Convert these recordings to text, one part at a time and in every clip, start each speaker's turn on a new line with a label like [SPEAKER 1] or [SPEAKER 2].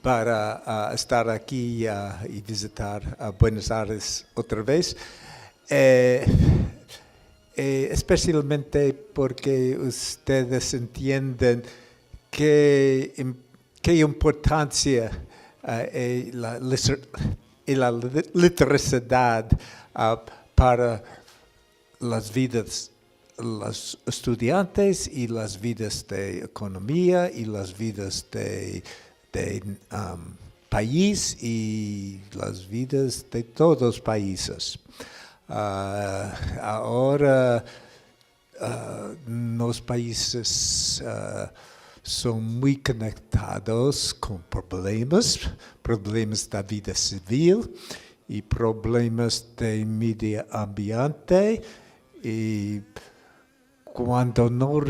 [SPEAKER 1] para estar aquí y visitar Buenos Aires otra vez, especialmente porque ustedes entienden qué importancia la literacidad para las vidas los estudiantes y las vidas de economía y las vidas de país y las vidas de todos los países. Ahora los países son muy conectados con problemas de vida civil y problemas de medio ambiente, y cuando no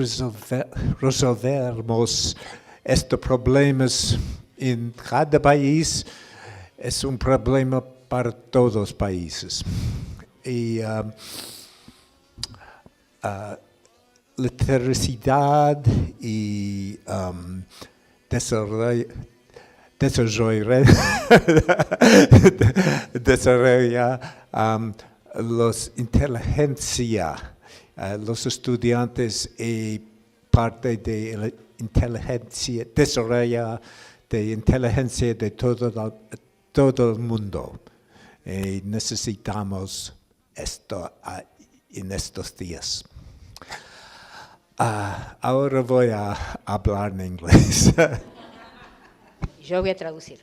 [SPEAKER 1] resolvemos estos problemas en cada país, es un problema para todos los países. Y literacidad y desarrolla los inteligencia, los estudiantes y parte de la inteligencia, desarrolla de inteligencia de todo el mundo. Necesitamos esto en estos días. Ahora voy a hablar en inglés.
[SPEAKER 2] Yo voy a traducir.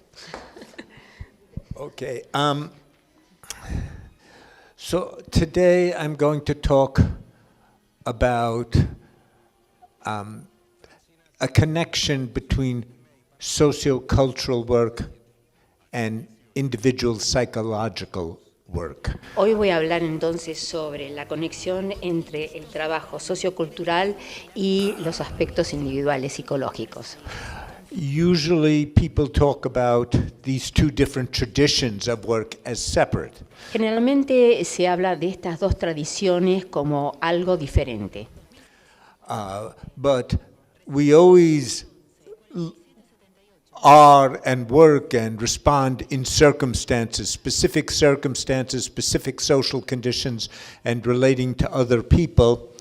[SPEAKER 1] Okay. So today I'm going to talk about a connection between sociocultural work and individual psychological work.
[SPEAKER 2] Hoy voy a hablar entonces sobre la conexión entre el trabajo sociocultural y los aspectos individuales psicológicos.
[SPEAKER 1] Usually people talk about these two different traditions of work as separate.
[SPEAKER 2] Generalmente se habla de estas dos tradiciones como algo diferente.
[SPEAKER 1] But we always are and work and respond in circumstances, specific social conditions, and relating to other people.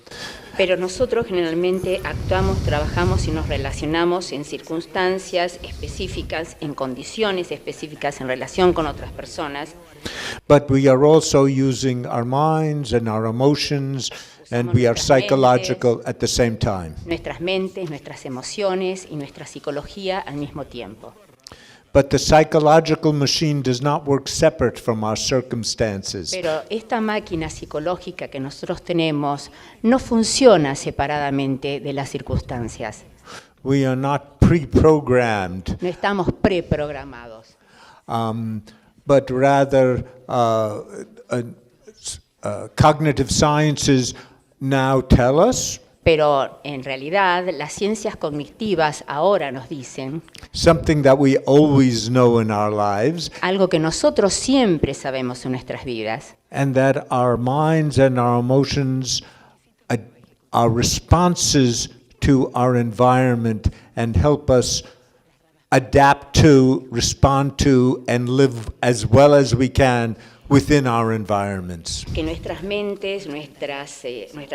[SPEAKER 2] Pero nosotros generalmente actuamos, trabajamos y nos relacionamos en circunstancias específicas, en condiciones específicas en relación con otras personas.
[SPEAKER 1] But we are also using our minds and our emotions, and we are psychological at the same time.
[SPEAKER 2] Nuestras mentes, nuestras emociones y nuestra psicología al mismo tiempo.
[SPEAKER 1] But the psychological machine does not work separate from our circumstances.
[SPEAKER 2] Pero esta máquina psicológica que nosotros tenemos no funciona separadamente de las circunstancias.
[SPEAKER 1] We are not pre-programmed.
[SPEAKER 2] No estamos preprogramados.
[SPEAKER 1] But rather cognitive sciences now tell us.
[SPEAKER 2] Pero en realidad las ciencias cognitivas ahora nos dicen
[SPEAKER 1] something that we always know in our lives,
[SPEAKER 2] algo que nosotros siempre sabemos en nuestras vidas,
[SPEAKER 1] and that our minds and our emotions are responses to our environment and help us adapt to, respond to, and live as well as we can within our environments.
[SPEAKER 2] Que nuestras mentes, nuestras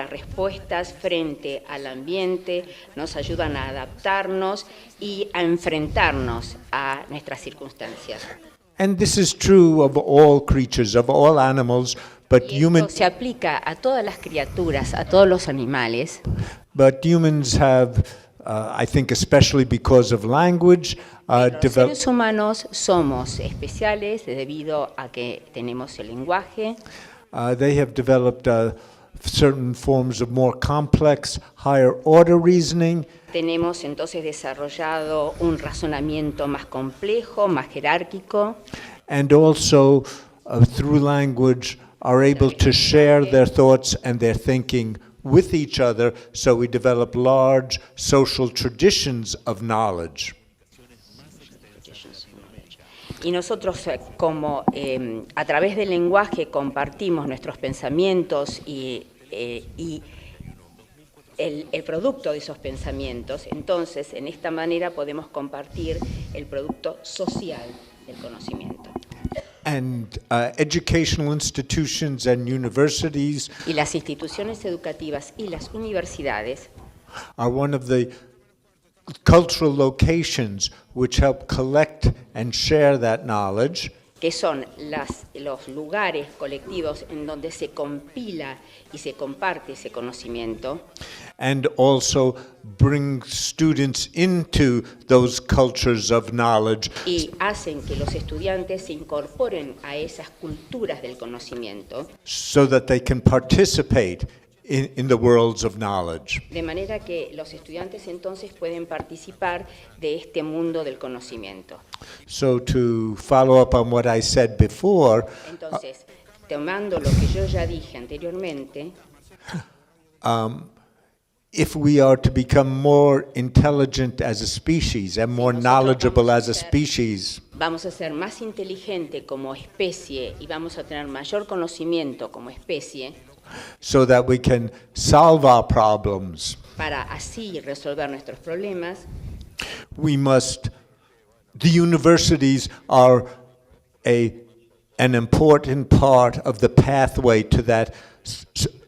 [SPEAKER 2] respuestas frente al ambiente nos ayudan a adaptarnos y a enfrentarnos a nuestras circunstancias.
[SPEAKER 1] And this is true of all creatures, of all animals, but
[SPEAKER 2] humans. Se aplica a todas las criaturas, a todos los animales.
[SPEAKER 1] But humans have, I think, especially because of language,
[SPEAKER 2] los seres humanos somos especiales debido a que tenemos el lenguaje.
[SPEAKER 1] They have developed certain forms of more complex, higher order reasoning.
[SPEAKER 2] Tenemos entonces desarrollado un razonamiento más complejo, más jerárquico.
[SPEAKER 1] And also, through language, are able to share their thoughts and their thinking with each other, so we develop large social traditions of knowledge.
[SPEAKER 2] Y nosotros, como a través del lenguaje compartimos nuestros pensamientos y el producto de esos pensamientos. Entonces, en esta manera podemos compartir el producto social del conocimiento.
[SPEAKER 1] And educational institutions and universities
[SPEAKER 2] Y las instituciones educativas y las universidades
[SPEAKER 1] are one of the cultural locations which help collect and share that knowledge,
[SPEAKER 2] que son los lugares colectivos en donde se compila y se comparte ese conocimiento,
[SPEAKER 1] and also bring students into those cultures of knowledge
[SPEAKER 2] y hacen que los estudiantes se incorporen a esas culturas del conocimiento,
[SPEAKER 1] so that they can participate in the worlds of knowledge.
[SPEAKER 2] de manera que los estudiantes entonces pueden participar de este mundo del conocimiento.
[SPEAKER 1] So to follow up on what I said before,
[SPEAKER 2] Entonces, tomando lo que yo ya dije anteriormente,
[SPEAKER 1] if we are to become more intelligent as a species and more knowledgeable as a species,
[SPEAKER 2] vamos a ser más inteligente como especie y vamos a tener mayor conocimiento como especie
[SPEAKER 1] so that we can solve our problems,
[SPEAKER 2] para así resolver nuestros problemas,
[SPEAKER 1] the universities are an important part of the pathway to that,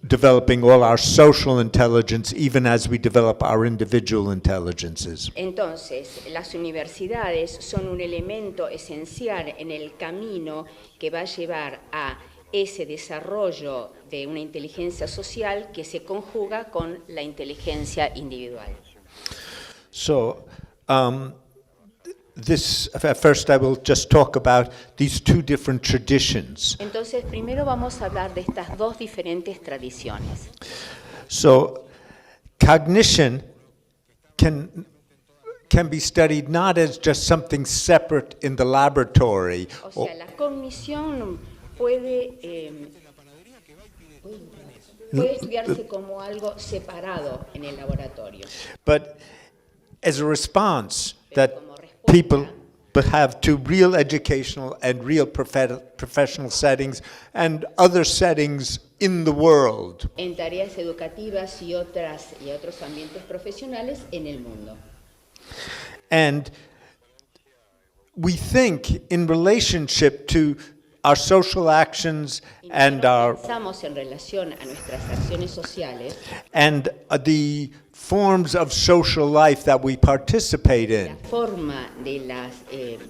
[SPEAKER 1] developing all our social intelligence, even as we develop our individual intelligences.
[SPEAKER 2] Entonces, las universidades son un elemento esencial en el camino que va a llevar a ese desarrollo de una inteligencia social que se conjuga con la inteligencia individual.
[SPEAKER 1] So, first I will just talk about these two different traditions.
[SPEAKER 2] Entonces, primero vamos a hablar de estas dos diferentes tradiciones.
[SPEAKER 1] So, cognition can be studied not as just something separate in the laboratory,
[SPEAKER 2] O sea, la cognición puede estudiarse como algo separado en el laboratorio.
[SPEAKER 1] but as a response that people have to real educational and real professional settings and other settings in the world.
[SPEAKER 2] En tareas educativas y otros ambientes profesionales en el mundo.
[SPEAKER 1] And we think in relationship to our social actions and our
[SPEAKER 2] Pensamos en relación a nuestras acciones sociales,
[SPEAKER 1] and the forms of social life that we participate
[SPEAKER 2] la
[SPEAKER 1] in.
[SPEAKER 2] forma de la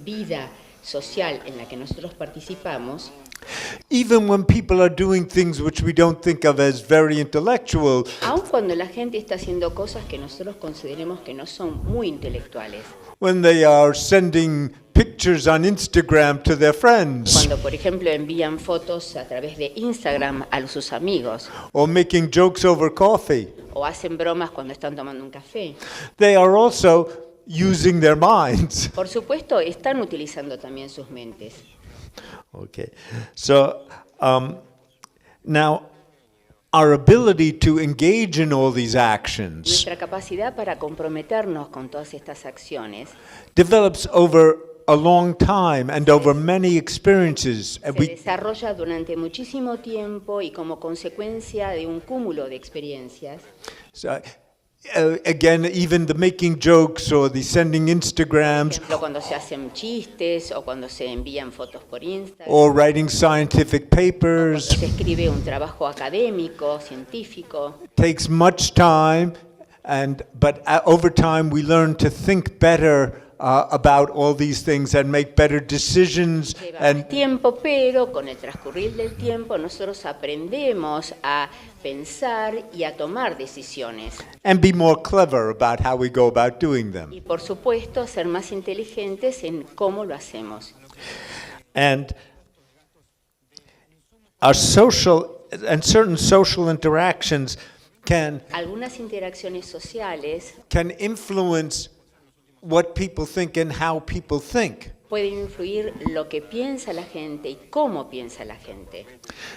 [SPEAKER 2] vida social en la que nosotros participamos,
[SPEAKER 1] Even when people are doing things which we don't think of as very intellectual,
[SPEAKER 2] aun cuando la gente está haciendo cosas que nosotros consideremos que no son muy intelectuales,
[SPEAKER 1] when they are sending pictures on Instagram to their friends,
[SPEAKER 2] cuando por ejemplo envían fotos a través de Instagram a sus amigos,
[SPEAKER 1] or making jokes over coffee,
[SPEAKER 2] o hacen bromas cuando están tomando un café,
[SPEAKER 1] they are also using their minds.
[SPEAKER 2] por supuesto están utilizando también sus mentes.
[SPEAKER 1] Okay, so now our ability to engage in all these actions
[SPEAKER 2] Nuestra capacidad para comprometernos con todas estas acciones
[SPEAKER 1] develops over a long time and over many experiences. And
[SPEAKER 2] se desarrolla durante muchísimo tiempo y como consecuencia de un cúmulo de experiencias.
[SPEAKER 1] Again, even the making jokes or the sending
[SPEAKER 2] Por
[SPEAKER 1] Instagrams
[SPEAKER 2] ejemplo, cuando se hacen chistes o cuando se envían fotos por Instagram,
[SPEAKER 1] or writing scientific
[SPEAKER 2] cuando
[SPEAKER 1] papers
[SPEAKER 2] se escribe un trabajo académico, científico.
[SPEAKER 1] takes much time, but over time we learn to think better about all these things and make better decisions
[SPEAKER 2] Lleva
[SPEAKER 1] and
[SPEAKER 2] más tiempo, pero con el transcurrir del tiempo nosotros aprendemos a pensar y a tomar decisiones.
[SPEAKER 1] be more clever about how we go about doing them.
[SPEAKER 2] Y por supuesto, ser más inteligentes en cómo lo hacemos.
[SPEAKER 1] And certain social interactions can
[SPEAKER 2] Algunas interacciones sociales
[SPEAKER 1] influence what people think and how people think.
[SPEAKER 2] pueden influir lo que piensa la gente y cómo piensa la gente.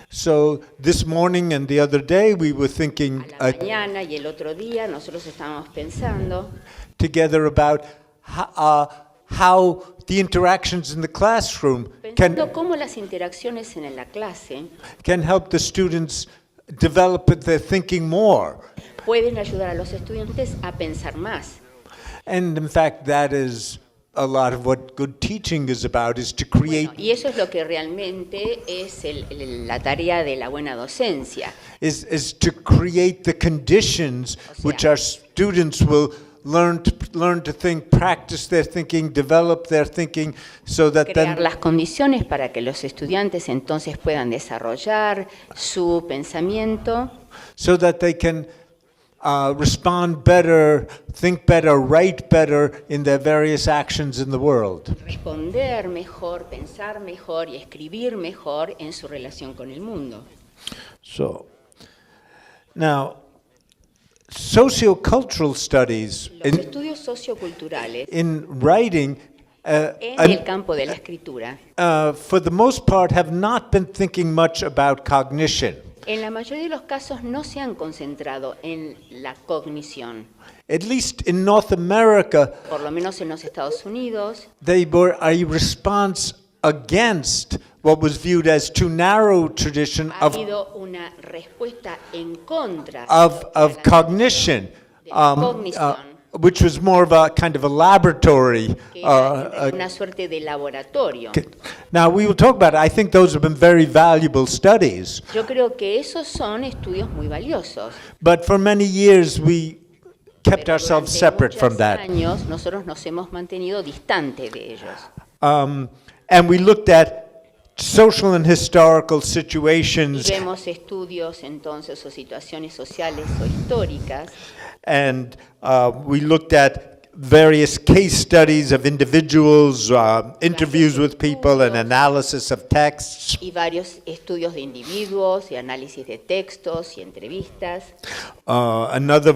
[SPEAKER 1] So this morning and the other day we were thinking
[SPEAKER 2] A la mañana y el otro día nosotros estábamos pensando
[SPEAKER 1] together about how the interactions in the classroom
[SPEAKER 2] pensando cómo las interacciones en la clase
[SPEAKER 1] can help the students develop their thinking more.
[SPEAKER 2] pueden ayudar a los estudiantes a pensar más.
[SPEAKER 1] And in fact, that is a lot of what good teaching is about, is to create,
[SPEAKER 2] Bueno, y eso es lo que realmente es la tarea de la buena docencia.
[SPEAKER 1] is to create the conditions which our students will learn to think, practice their thinking, develop their thinking, so that
[SPEAKER 2] Crear
[SPEAKER 1] then
[SPEAKER 2] las condiciones para que los estudiantes entonces puedan desarrollar su pensamiento,
[SPEAKER 1] so that they can respond better, think better, write better in their various actions in the world.
[SPEAKER 2] responder mejor, pensar mejor y escribir mejor en su relación con el mundo.
[SPEAKER 1] So, now, sociocultural studies
[SPEAKER 2] Los estudios socioculturales
[SPEAKER 1] in writing,
[SPEAKER 2] en el campo de la escritura,
[SPEAKER 1] for the most part, have not been thinking much about cognition.
[SPEAKER 2] en la mayoría de los casos no se han concentrado en la cognición.
[SPEAKER 1] At least in North America,
[SPEAKER 2] Por lo menos en los Estados Unidos,
[SPEAKER 1] they were a response against what was viewed as too narrow tradition
[SPEAKER 2] ha
[SPEAKER 1] of
[SPEAKER 2] habido una respuesta en contra
[SPEAKER 1] of
[SPEAKER 2] de la
[SPEAKER 1] cognition,
[SPEAKER 2] de la cognición,
[SPEAKER 1] which was more of a kind of a laboratory.
[SPEAKER 2] que era una suerte de laboratorio.
[SPEAKER 1] Now we will talk about it. I think those have been very valuable studies.
[SPEAKER 2] Yo creo que esos son estudios muy valiosos.
[SPEAKER 1] But for many years we kept
[SPEAKER 2] Pero
[SPEAKER 1] ourselves
[SPEAKER 2] durante
[SPEAKER 1] separate from
[SPEAKER 2] muchos
[SPEAKER 1] that.
[SPEAKER 2] años nosotros nos hemos mantenido distantes de ellos.
[SPEAKER 1] And we looked at social and historical
[SPEAKER 2] Y
[SPEAKER 1] situations,
[SPEAKER 2] vemos estudios entonces o situaciones sociales o históricas
[SPEAKER 1] and we looked at various case studies of individuals, interviews with people, and analysis of texts.
[SPEAKER 2] y varios estudios de individuos y análisis de textos y entrevistas.
[SPEAKER 1] Another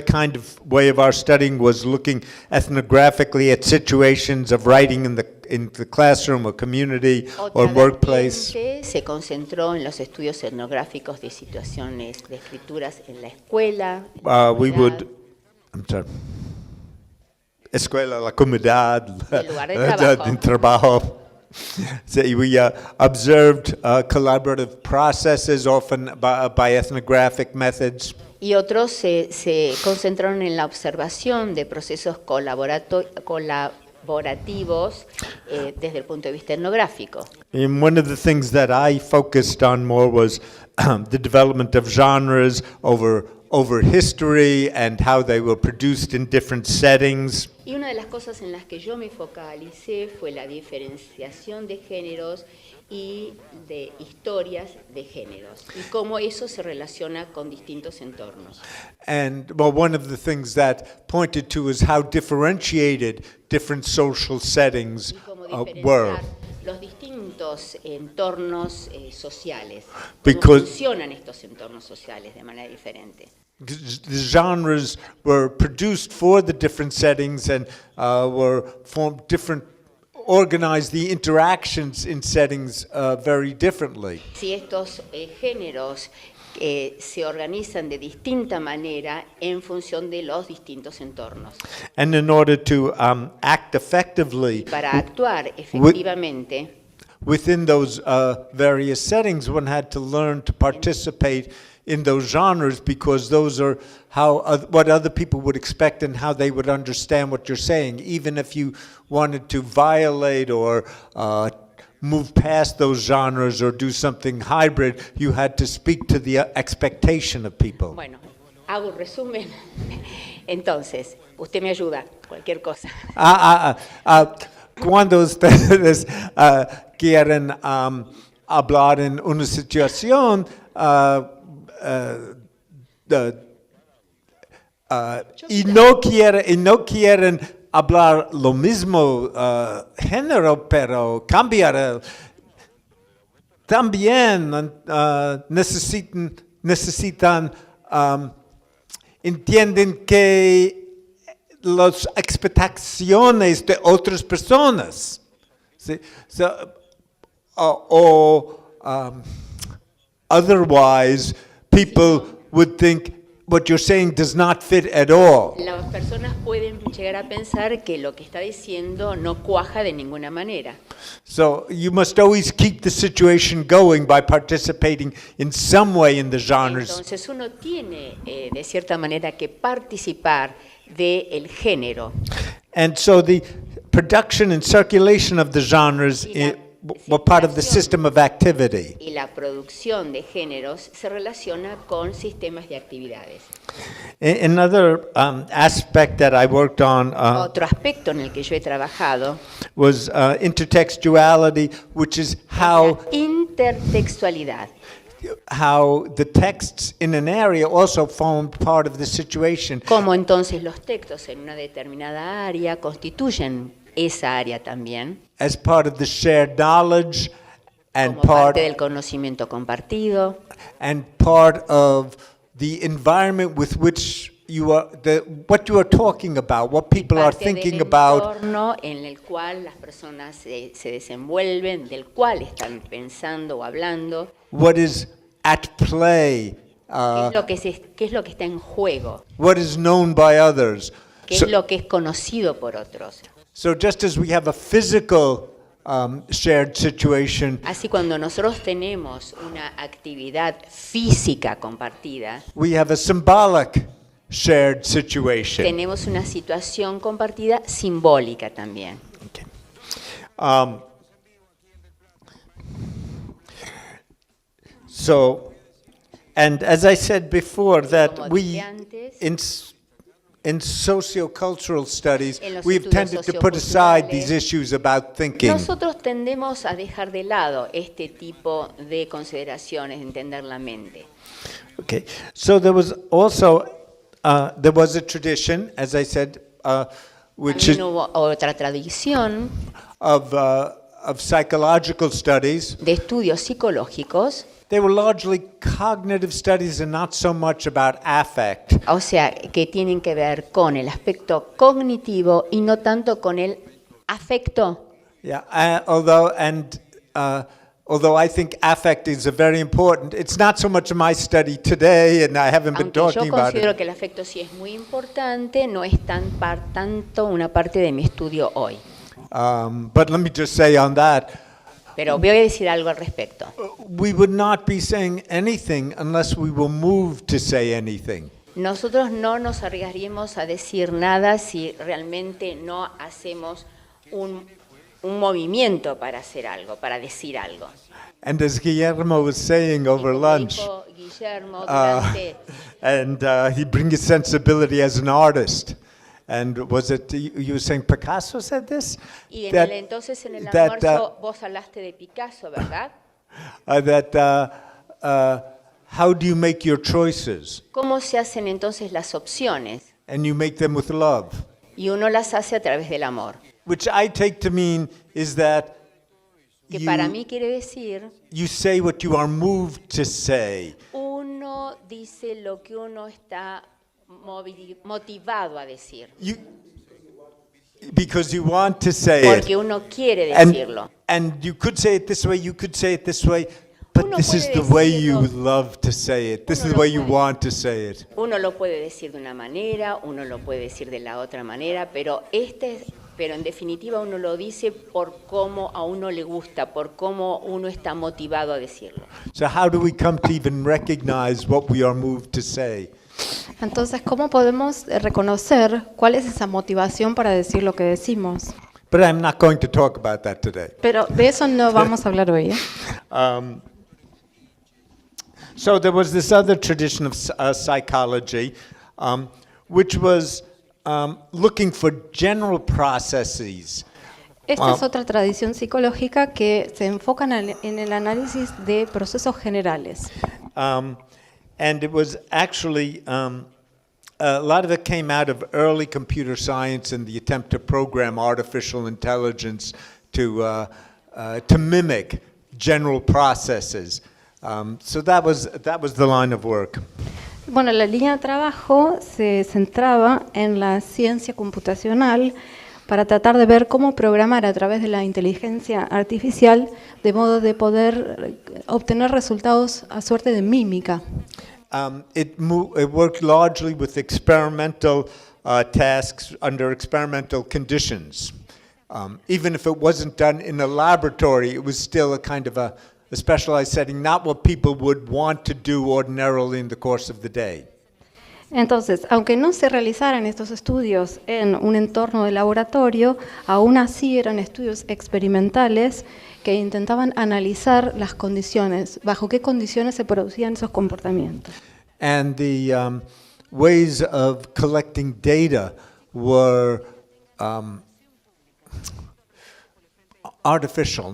[SPEAKER 1] kind of way of our studying was looking ethnographically at situations of writing in the classroom or community or
[SPEAKER 2] Otra
[SPEAKER 1] workplace.
[SPEAKER 2] vertiente se concentró en los estudios etnográficos de situaciones de escrituras en la escuela, en la
[SPEAKER 1] We
[SPEAKER 2] comunidad.
[SPEAKER 1] I'm sorry. Escuela, la comunidad,
[SPEAKER 2] El lugar de trabajo.
[SPEAKER 1] el trabajo. So we observed collaborative processes, often by ethnographic methods.
[SPEAKER 2] Y otros se concentraron en la observación de procesos colaborativos desde el punto de vista etnográfico.
[SPEAKER 1] And one of the things that I focused on more was the development of genres over history and how they were produced in different settings.
[SPEAKER 2] Y una de las cosas en las que yo me focalicé fue la diferenciación de géneros y de historias de géneros y cómo eso se relaciona con distintos entornos.
[SPEAKER 1] And well, one of the things that pointed to is how differentiated different social settings
[SPEAKER 2] Y cómo
[SPEAKER 1] were.
[SPEAKER 2] diferenciar los distintos entornos sociales,
[SPEAKER 1] Because-
[SPEAKER 2] cómo funcionan estos entornos sociales de manera diferente.
[SPEAKER 1] The genres were produced for the different settings and were formed different, organized the interactions in settings very differently.
[SPEAKER 2] Si estos géneros se organizan de distinta manera en función de los distintos entornos.
[SPEAKER 1] And in order to act effectively
[SPEAKER 2] Para actuar efectivamente
[SPEAKER 1] within those various settings, one had to learn to participate in those genres, because those are what other people would expect and how they would understand what you're saying. Even if you wanted to violate or move past those genres or do something hybrid, you had to speak to the expectation of people.
[SPEAKER 2] bueno, hago un resumen. Entonces, usted me ayuda, cualquier cosa.
[SPEAKER 1] Cuando ustedes quieren hablar en una situación y no quieren hablar lo mismo género, pero cambiar también necesitan entienden que las expectaciones de otras personas, ¿sí? Otherwise people would think, what you're saying does not fit at all.
[SPEAKER 2] Las personas pueden llegar a pensar que lo que está diciendo no cuaja de ninguna manera.
[SPEAKER 1] So you must always keep the situation going by participating in some way in the genres.
[SPEAKER 2] Entonces uno tiene de cierta manera que participar del género.
[SPEAKER 1] And so the production and circulation of the genres were part of the system of activity.
[SPEAKER 2] Y la producción de géneros se relaciona con sistemas de actividades.
[SPEAKER 1] Another aspect that I worked on
[SPEAKER 2] Otro aspecto en el que yo he trabajado
[SPEAKER 1] was intertextuality, which is
[SPEAKER 2] la intertextualidad.
[SPEAKER 1] how the texts in an area also formed part of the situation.
[SPEAKER 2] Cómo entonces los textos en una determinada área constituyen esa área también,
[SPEAKER 1] As part of the shared knowledge and
[SPEAKER 2] como
[SPEAKER 1] part
[SPEAKER 2] parte del conocimiento compartido,
[SPEAKER 1] of the environment with which what you are talking about, what people are
[SPEAKER 2] parte del
[SPEAKER 1] thinking about,
[SPEAKER 2] entorno en el cual las personas se desenvuelven, del cual están pensando o hablando,
[SPEAKER 1] what is at play,
[SPEAKER 2] qué es lo que está en juego,
[SPEAKER 1] what is known by others.
[SPEAKER 2] qué es lo que es conocido por otros.
[SPEAKER 1] So just as we have a physical shared situation,
[SPEAKER 2] Así cuando nosotros tenemos una actividad física compartida,
[SPEAKER 1] we have a symbolic shared situation.
[SPEAKER 2] tenemos una situación compartida simbólica también.
[SPEAKER 1] Okay. And as I said before, that
[SPEAKER 2] Como
[SPEAKER 1] we,
[SPEAKER 2] dije antes,
[SPEAKER 1] in sociocultural studies,
[SPEAKER 2] En los
[SPEAKER 1] we've
[SPEAKER 2] estudios
[SPEAKER 1] tended to put aside
[SPEAKER 2] socioculturales,
[SPEAKER 1] these issues about thinking.
[SPEAKER 2] nosotros tendemos a dejar de lado este tipo de consideraciones, de entender la mente.
[SPEAKER 1] Okay, so there was also there was a tradition, as I said, which is
[SPEAKER 2] También hubo otra tradición
[SPEAKER 1] of psychological studies.
[SPEAKER 2] de estudios psicológicos,
[SPEAKER 1] They were largely cognitive studies and not so much about affect.
[SPEAKER 2] o sea, que tienen que ver con el aspecto cognitivo y no tanto con el afecto.
[SPEAKER 1] Yeah, although I think affect is a very important, it's not so much my study today, and I haven't been
[SPEAKER 2] Aunque yo
[SPEAKER 1] talking about
[SPEAKER 2] considero
[SPEAKER 1] it.
[SPEAKER 2] que el afecto sí es muy importante, no es tanto una parte de mi estudio hoy.
[SPEAKER 1] But let me just say on that,
[SPEAKER 2] Pero voy a decir algo al respecto.
[SPEAKER 1] we would not be saying anything unless we were moved to say anything.
[SPEAKER 2] Nosotros no nos arriesgaríamos a decir nada si realmente no hacemos un movimiento para hacer algo, para decir algo.
[SPEAKER 1] And as Guillermo was saying over
[SPEAKER 2] Como
[SPEAKER 1] lunch,
[SPEAKER 2] dijo Guillermo durante
[SPEAKER 1] and he brings his sensibility as an artist. And was it, you were saying Picasso said this?
[SPEAKER 2] y entonces en el
[SPEAKER 1] that,
[SPEAKER 2] almuerzo vos hablaste de Picasso, ¿verdad?
[SPEAKER 1] How do you make your choices?
[SPEAKER 2] ¿Cómo se hacen entonces las opciones?
[SPEAKER 1] And you make them with love.
[SPEAKER 2] Y uno las hace a través del amor.
[SPEAKER 1] Which I take to mean is that
[SPEAKER 2] Que para mí quiere decir,
[SPEAKER 1] you say what you are moved to say.
[SPEAKER 2] uno dice lo que uno está motivado a decir.
[SPEAKER 1] Because you want to say
[SPEAKER 2] Porque
[SPEAKER 1] it.
[SPEAKER 2] uno quiere decirlo.
[SPEAKER 1] And you could say it this way, you could say it this way, but
[SPEAKER 2] Uno
[SPEAKER 1] this is
[SPEAKER 2] puede
[SPEAKER 1] the way you
[SPEAKER 2] decirlo.
[SPEAKER 1] love to say it. This
[SPEAKER 2] Uno
[SPEAKER 1] is the
[SPEAKER 2] lo
[SPEAKER 1] way you
[SPEAKER 2] puede.
[SPEAKER 1] want to say it.
[SPEAKER 2] Uno lo puede decir de una manera, uno lo puede decir de la otra manera, pero en definitiva uno lo dice por cómo a uno le gusta, por cómo uno está motivado a decirlo.
[SPEAKER 1] So how do we come to even recognize what we are moved to say?
[SPEAKER 3] Entonces, ¿cómo podemos reconocer cuál es esa motivación para decir lo que decimos?
[SPEAKER 1] But I'm not going to talk about that today.
[SPEAKER 3] Pero de eso no vamos a hablar hoy.
[SPEAKER 1] So there was this other tradition of psychology, which was looking for general processes.
[SPEAKER 3] Esta es otra tradición psicológica que se enfoca en el análisis de procesos generales.
[SPEAKER 1] And it was actually, a lot of it came out of early computer science and the attempt to program artificial intelligence to mimic general processes. So that was the line of work.
[SPEAKER 3] Bueno, la línea de trabajo se centraba en la ciencia computacional para tratar de ver cómo programar a través de la inteligencia artificial de modo de poder obtener resultados a suerte de mímica.
[SPEAKER 1] It worked largely with experimental tasks under experimental conditions. Even if it wasn't done in a laboratory, it was still a kind of a specialized setting, not what people would want to do ordinarily in the course of the day.
[SPEAKER 3] Entonces, aunque no se realizaran estos estudios en un entorno de laboratorio, aún así eran estudios experimentales que intentaban analizar las condiciones, bajo qué condiciones se producían esos comportamientos.
[SPEAKER 1] And the ways of collecting data were artificial.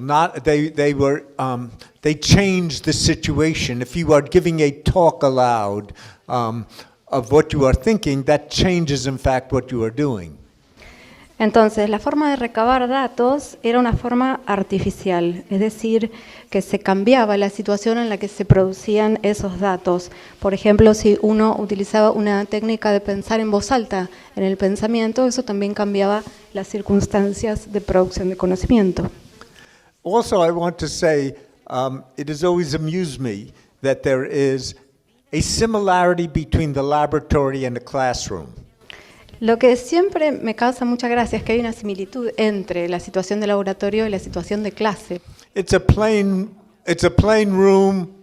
[SPEAKER 1] They changed the situation. If you are giving a talk aloud of what you are thinking, that changes in fact what you are doing.
[SPEAKER 3] Entonces, la forma de recabar datos era una forma artificial, es decir, que se cambiaba la situación en la que se producían esos datos. Por ejemplo, si uno utilizaba una técnica de pensar en voz alta en el pensamiento, eso también cambiaba las circunstancias de producción de conocimiento.
[SPEAKER 1] Also, I want to say, it has always amused me that there is a similarity between the laboratory and the classroom.
[SPEAKER 3] Lo que siempre me causa mucha gracia es que hay una similitud entre la situación de laboratorio y la situación de clase.
[SPEAKER 1] It's a plain room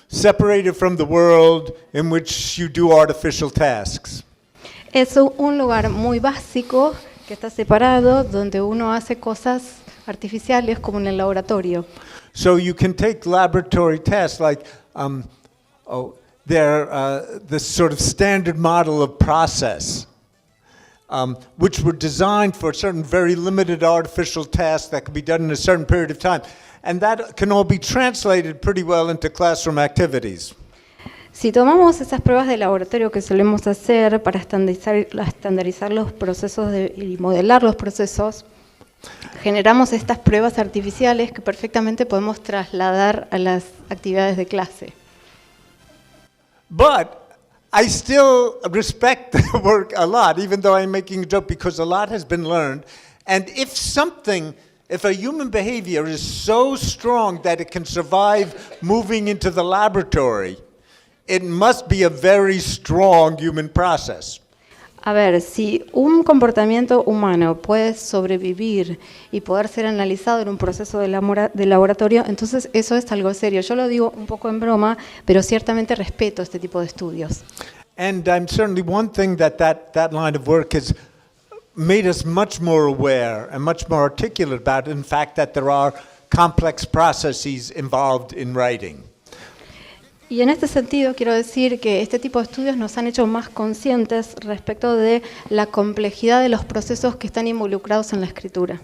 [SPEAKER 1] separated from the world in which you do artificial tasks.
[SPEAKER 3] Es un lugar muy básico que está separado donde uno hace cosas artificiales como en el laboratorio.
[SPEAKER 1] So you can take laboratory tasks like they're the sort of standard model of process. Which were designed for certain very limited artificial tasks that could be done in a certain period of time. And that can all be translated pretty well into classroom activities.
[SPEAKER 3] Si tomamos esas pruebas de laboratorio que solemos hacer para estandarizar los procesos y modelar los procesos, generamos estas pruebas artificiales que perfectamente podemos trasladar a las actividades de clase.
[SPEAKER 1] But I still respect the work a lot, even though I'm making a joke, because a lot has been learned. And if a human behavior is so strong that it can survive moving into the laboratory, it must be a very strong human process.
[SPEAKER 3] A ver, si un comportamiento humano puede sobrevivir y poder ser analizado en un proceso de laboratorio, entonces eso es algo serio. Yo lo digo un poco en broma, pero ciertamente respeto este tipo de estudios.
[SPEAKER 1] And certainly one thing that line of work has made us much more aware and much more articulate about, in fact, that there are complex processes involved in writing.
[SPEAKER 3] Y en este sentido quiero decir que este tipo de estudios nos han hecho más conscientes respecto de la complejidad de los procesos que están involucrados en la escritura.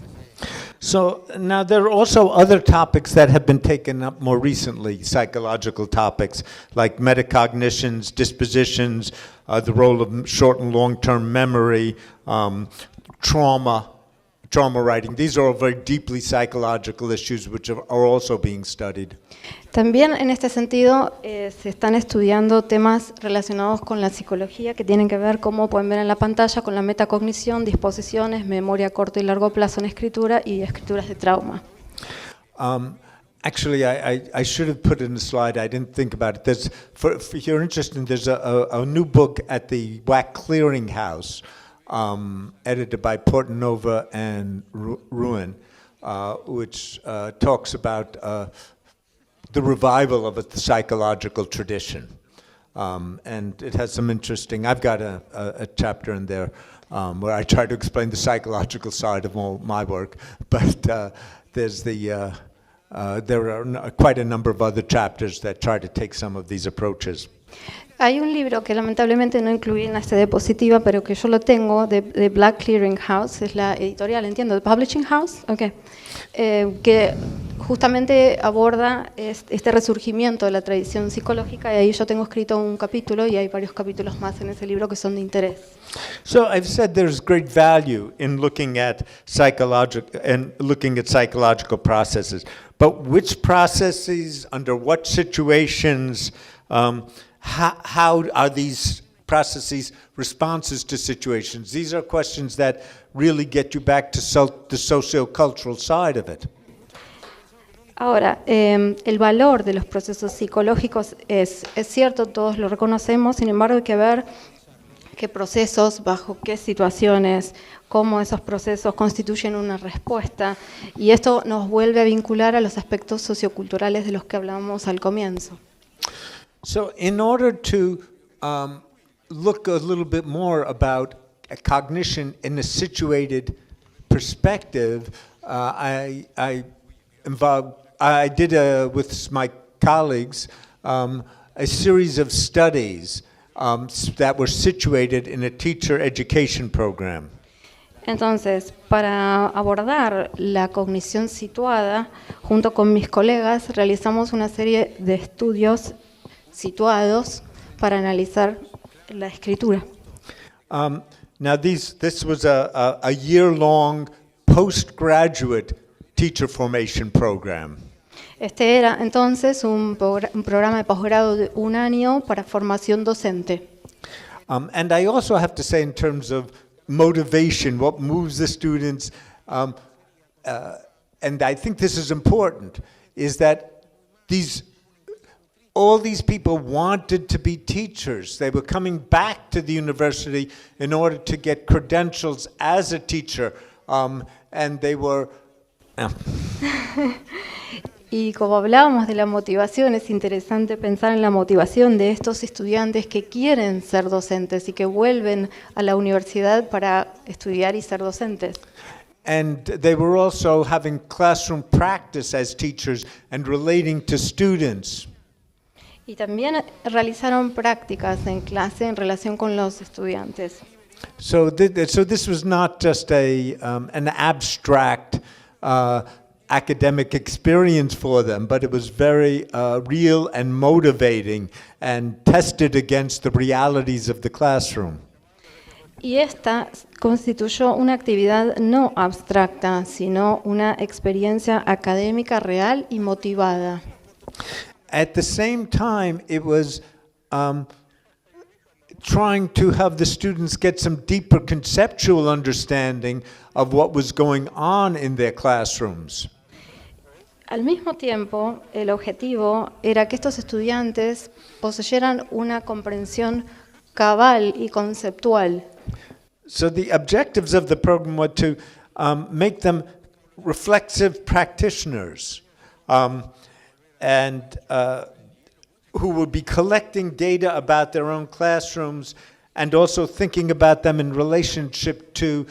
[SPEAKER 1] So now there are also other topics that have been taken up more recently, psychological topics like metacognitions, dispositions, the role of short and long-term memory, trauma writing. These are all very deeply psychological issues which are also being studied.
[SPEAKER 3] También en este sentido se están estudiando temas relacionados con la psicología que tienen que ver, como pueden ver en la pantalla, con la metacognición, disposiciones, memoria a corto y largo plazo en escritura y escrituras de trauma.
[SPEAKER 1] Actually, I should have put in the slide. I didn't think about it. If you're interested, there's a new book at the WAC Clearinghouse, edited by Portanova and Ruin, which talks about the revival of a psychological tradition. And it has some interesting, I've got a chapter in there where I try to explain the psychological side of all my work, but there are quite a number of other chapters that try to take some of these approaches.
[SPEAKER 3] Hay un libro que lamentablemente no incluí en esta diapositiva, pero que yo lo tengo, de Black Clearinghouse, es la editorial, entiendo, de Publishing House, okay, que justamente aborda este resurgimiento de la tradición psicológica, y ahí yo tengo escrito un capítulo y hay varios capítulos más en ese libro que son de interés.
[SPEAKER 1] So I've said there's great value in looking at psychological processes, but which processes, under what situations, how are these processes responses to situations? These are questions that really get you back to the socio-cultural side of it.
[SPEAKER 3] Ahora, el valor de los procesos psicológicos es cierto, todos lo reconocemos, sin embargo hay que ver qué procesos, bajo qué situaciones, cómo esos procesos constituyen una respuesta, y esto nos vuelve a vincular a los aspectos socioculturales de los que hablábamos al comienzo.
[SPEAKER 1] So in order to look a little bit more about cognition in a situated perspective, I did with my colleagues a series of studies that were situated in a teacher education program.
[SPEAKER 3] Entonces, para abordar la cognición situada, junto con mis colegas, realizamos una serie de estudios situados para analizar la escritura.
[SPEAKER 1] Now this was a year-long postgraduate teacher formation program.
[SPEAKER 3] Este era entonces un programa de posgrado de 1 año para formación docente.
[SPEAKER 1] And I also have to say, in terms of motivation, what moves the students, and I think this is important, is that all these people wanted to be teachers. They were coming back to the university in order to get credentials as a teacher, and they were...
[SPEAKER 3] Y como hablábamos de la motivación, es interesante pensar en la motivación de estos estudiantes que quieren ser docentes y que vuelven a la universidad para estudiar y ser docentes.
[SPEAKER 1] And they were also having classroom practice as teachers and relating to students.
[SPEAKER 3] Y también realizaron prácticas en clase en relación con los estudiantes.
[SPEAKER 1] So this was not just an abstract academic experience for them, but it was very real and motivating and tested against the realities of the classroom.
[SPEAKER 3] Y esta constituyó una actividad no abstracta, sino una experiencia académica real y motivada.
[SPEAKER 1] At the same time, it was trying to have the students get some deeper conceptual understanding of what was going on in their classrooms.
[SPEAKER 3] Al mismo tiempo, el objetivo era que estos estudiantes poseyeran una comprensión cabal y conceptual.
[SPEAKER 1] So the objectives of the program were to make them reflexive practitioners, and who would be collecting data about their own classrooms and also thinking about them in relationship to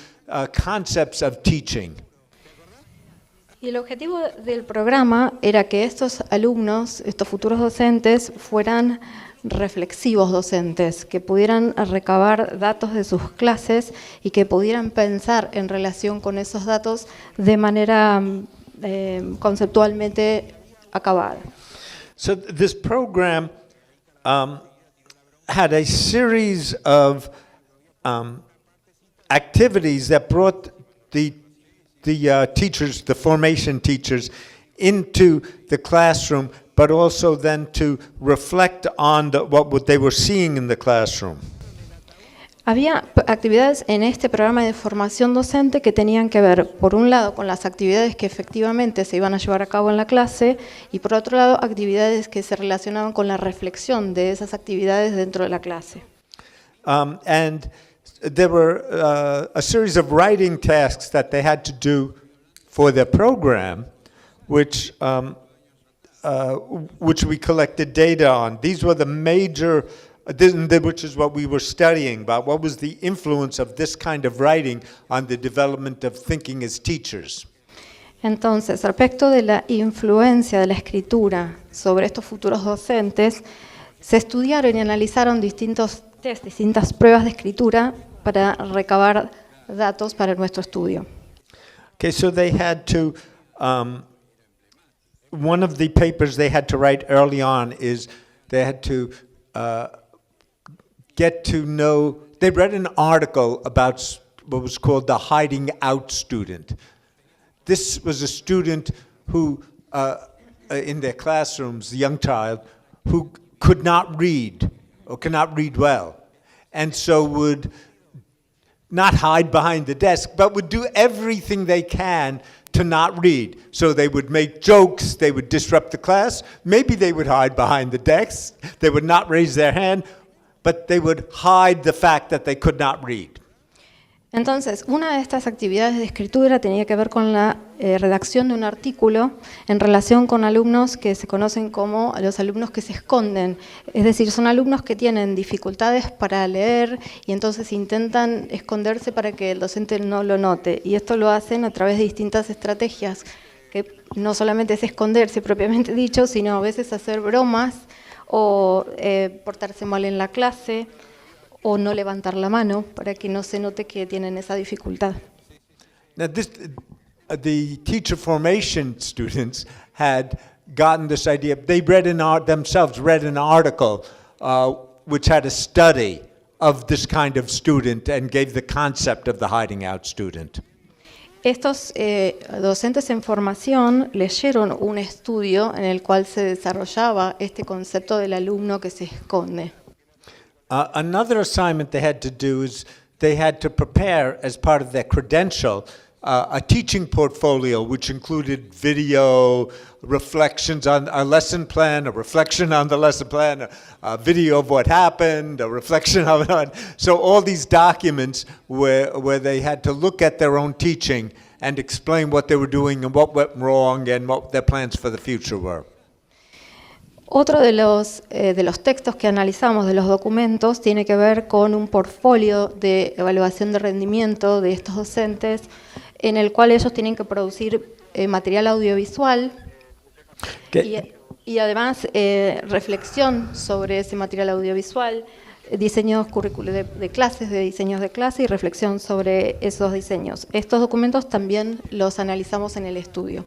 [SPEAKER 1] concepts of teaching.
[SPEAKER 3] Y el objetivo del programa era que estos alumnos, estos futuros docentes, fueran reflexivos docentes, que pudieran recabar datos de sus clases y que pudieran pensar en relación con esos datos de manera conceptualmente acabada.
[SPEAKER 1] So this program had a series of activities that brought the teachers, the formation teachers, into the classroom, but also then to reflect on what they were seeing in the classroom.
[SPEAKER 3] Había actividades en este programa de formación docente que tenían que ver, por un lado, con las actividades que efectivamente se iban a llevar a cabo en la clase y, por otro lado, actividades que se relacionaban con la reflexión de esas actividades dentro de la clase.
[SPEAKER 1] And there were a series of writing tasks that they had to do for their program, which we collected data on. These were the major, which is what we were studying about. What was the influence of this kind of writing on the development of thinking as teachers?
[SPEAKER 3] Entonces, respecto de la influencia de la escritura sobre estos futuros docentes, se estudiaron y analizaron distintos test, distintas pruebas de escritura para recabar datos para nuestro estudio.
[SPEAKER 1] Okay, so they had to, one of the papers they had to write early on is they had to get to know, they read an article about what was called the hiding out student. This was a student who, in their classrooms, a young child, who could not read or cannot read well, and so would not hide behind the desk, but would do everything they can to not read. So they would make jokes, they would disrupt the class, maybe they would hide behind the desk, they would not raise their hand, but they would hide the fact that they could not read.
[SPEAKER 3] Entonces, una de estas actividades de escritura tenía que ver con la redacción de un artículo en relación con alumnos que se conocen como los alumnos que se esconden. Es decir, son alumnos que tienen dificultades para leer y entonces intentan esconderse para que el docente no lo note. Y esto lo hacen a través de distintas estrategias, que no solamente es esconderse propiamente dicho, sino a veces hacer bromas o portarse mal en la clase, o no levantar la mano para que no se note que tienen esa dificultad.
[SPEAKER 1] Now the teacher formation students had gotten this idea. They themselves read an article which had a study of this kind of student and gave the concept of the hiding out student.
[SPEAKER 3] Estos docentes en formación leyeron un estudio en el cual se desarrollaba este concepto del alumno que se esconde.
[SPEAKER 1] Another assignment they had to do is they had to prepare, as part of their credential, a teaching portfolio which included video, reflections on a lesson plan, a reflection on the lesson plan, a video of what happened, a reflection of it. So all these documents where they had to look at their own teaching and explain what they were doing and what went wrong and what their plans for the future were.
[SPEAKER 3] Otro de los textos que analizamos, de los documentos, tiene que ver con un portfolio de evaluación de rendimiento de estos docentes, en el cual ellos tienen que producir material audiovisual y además reflexión sobre ese material audiovisual, diseños de clases, de diseños de clase y reflexión sobre esos diseños. Estos documentos también los analizamos en el estudio.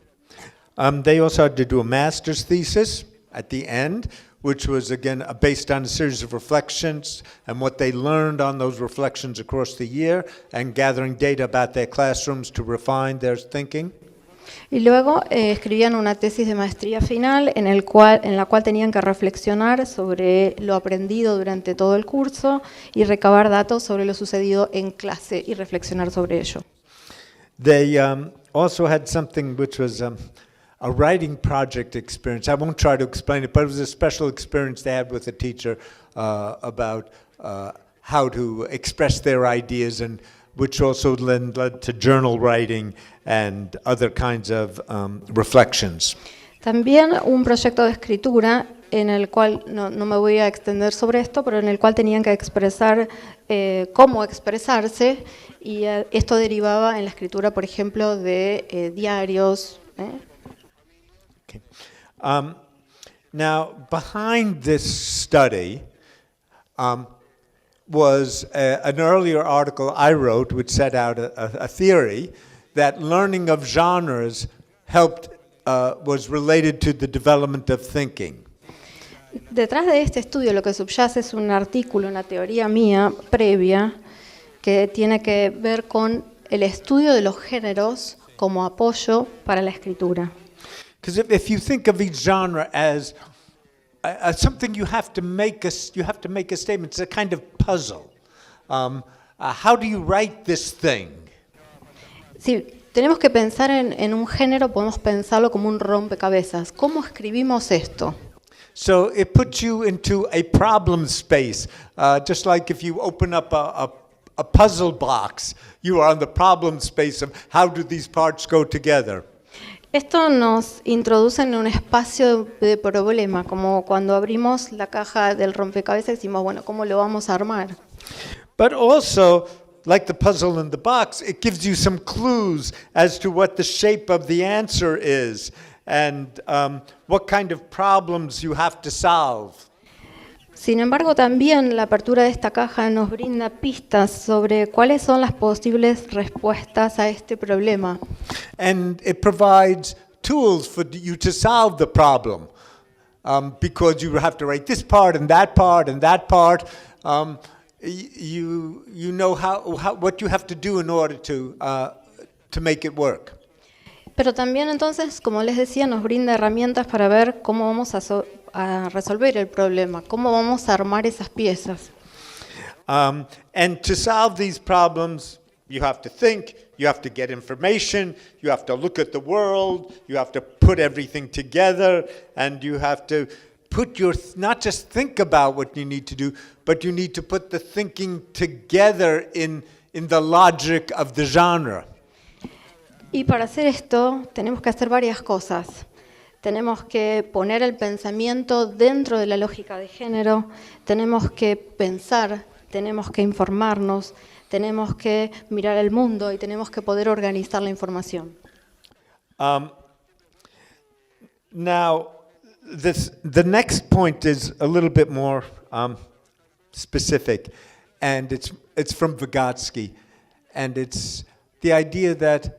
[SPEAKER 1] They also had to do a master's thesis at the end, which was again based on a series of reflections and what they learned on those reflections across the year and gathering data about their classrooms to refine their thinking.
[SPEAKER 3] Y luego escribían una tesis de maestría final en la cual tenían que reflexionar sobre lo aprendido durante todo el curso y recabar datos sobre lo sucedido en clase y reflexionar sobre ello.
[SPEAKER 1] They also had something which was a writing project experience. I won't try to explain it, but it was a special experience they had with a teacher about how to express their ideas, and which also led to journal writing and other kinds of reflections.
[SPEAKER 3] También un proyecto de escritura en el cual, no me voy a extender sobre esto, pero en el cual tenían que expresar cómo expresarse, y esto derivaba en la escritura, por ejemplo, de diarios.
[SPEAKER 1] Okay. Now, behind this study was an earlier article I wrote which set out a theory that learning of genres was related to the development of thinking.
[SPEAKER 3] Detrás de este estudio lo que subyace es un artículo, una teoría mía previa que tiene que ver con el estudio de los géneros como apoyo para la escritura.
[SPEAKER 1] Because if you think of each genre as something you have to make a statement, it's a kind of puzzle. How do you write this thing?
[SPEAKER 3] Si tenemos que pensar en un género, podemos pensarlo como un rompecabezas. ¿Cómo escribimos esto?
[SPEAKER 1] So it puts you into a problem space, just like if you open up a puzzle box, you are in the problem space of how do these parts go together.
[SPEAKER 3] Esto nos introduce en un espacio de problema, como cuando abrimos la caja del rompecabezas y decimos, bueno, ¿cómo lo vamos a armar?
[SPEAKER 1] But also, like the puzzle in the box, it gives you some clues as to what the shape of the answer is and what kind of problems you have to solve.
[SPEAKER 3] Sin embargo, también la apertura de esta caja nos brinda pistas sobre cuáles son las posibles respuestas a este problema.
[SPEAKER 1] And it provides tools for you to solve the problem, because you have to write this part and that part and that part. You know what you have to do in order to make it work.
[SPEAKER 3] Pero también entonces, como les decía, nos brinda herramientas para ver cómo vamos a resolver el problema, cómo vamos a armar esas piezas.
[SPEAKER 1] And to solve these problems, You have to think, you have to get information, you have to look at the world, you have to put everything together, and you have to put not just think about what you need to do, but you need to put the thinking together in the logic of the genre.
[SPEAKER 3] Y para hacer esto tenemos que hacer varias cosas. Tenemos que poner el pensamiento dentro de la lógica de género, tenemos que pensar, tenemos que informarnos, tenemos que mirar el mundo y tenemos que poder organizar la información.
[SPEAKER 1] Now, the next point is a little bit more specific, and it's from Vygotsky, and it's the idea that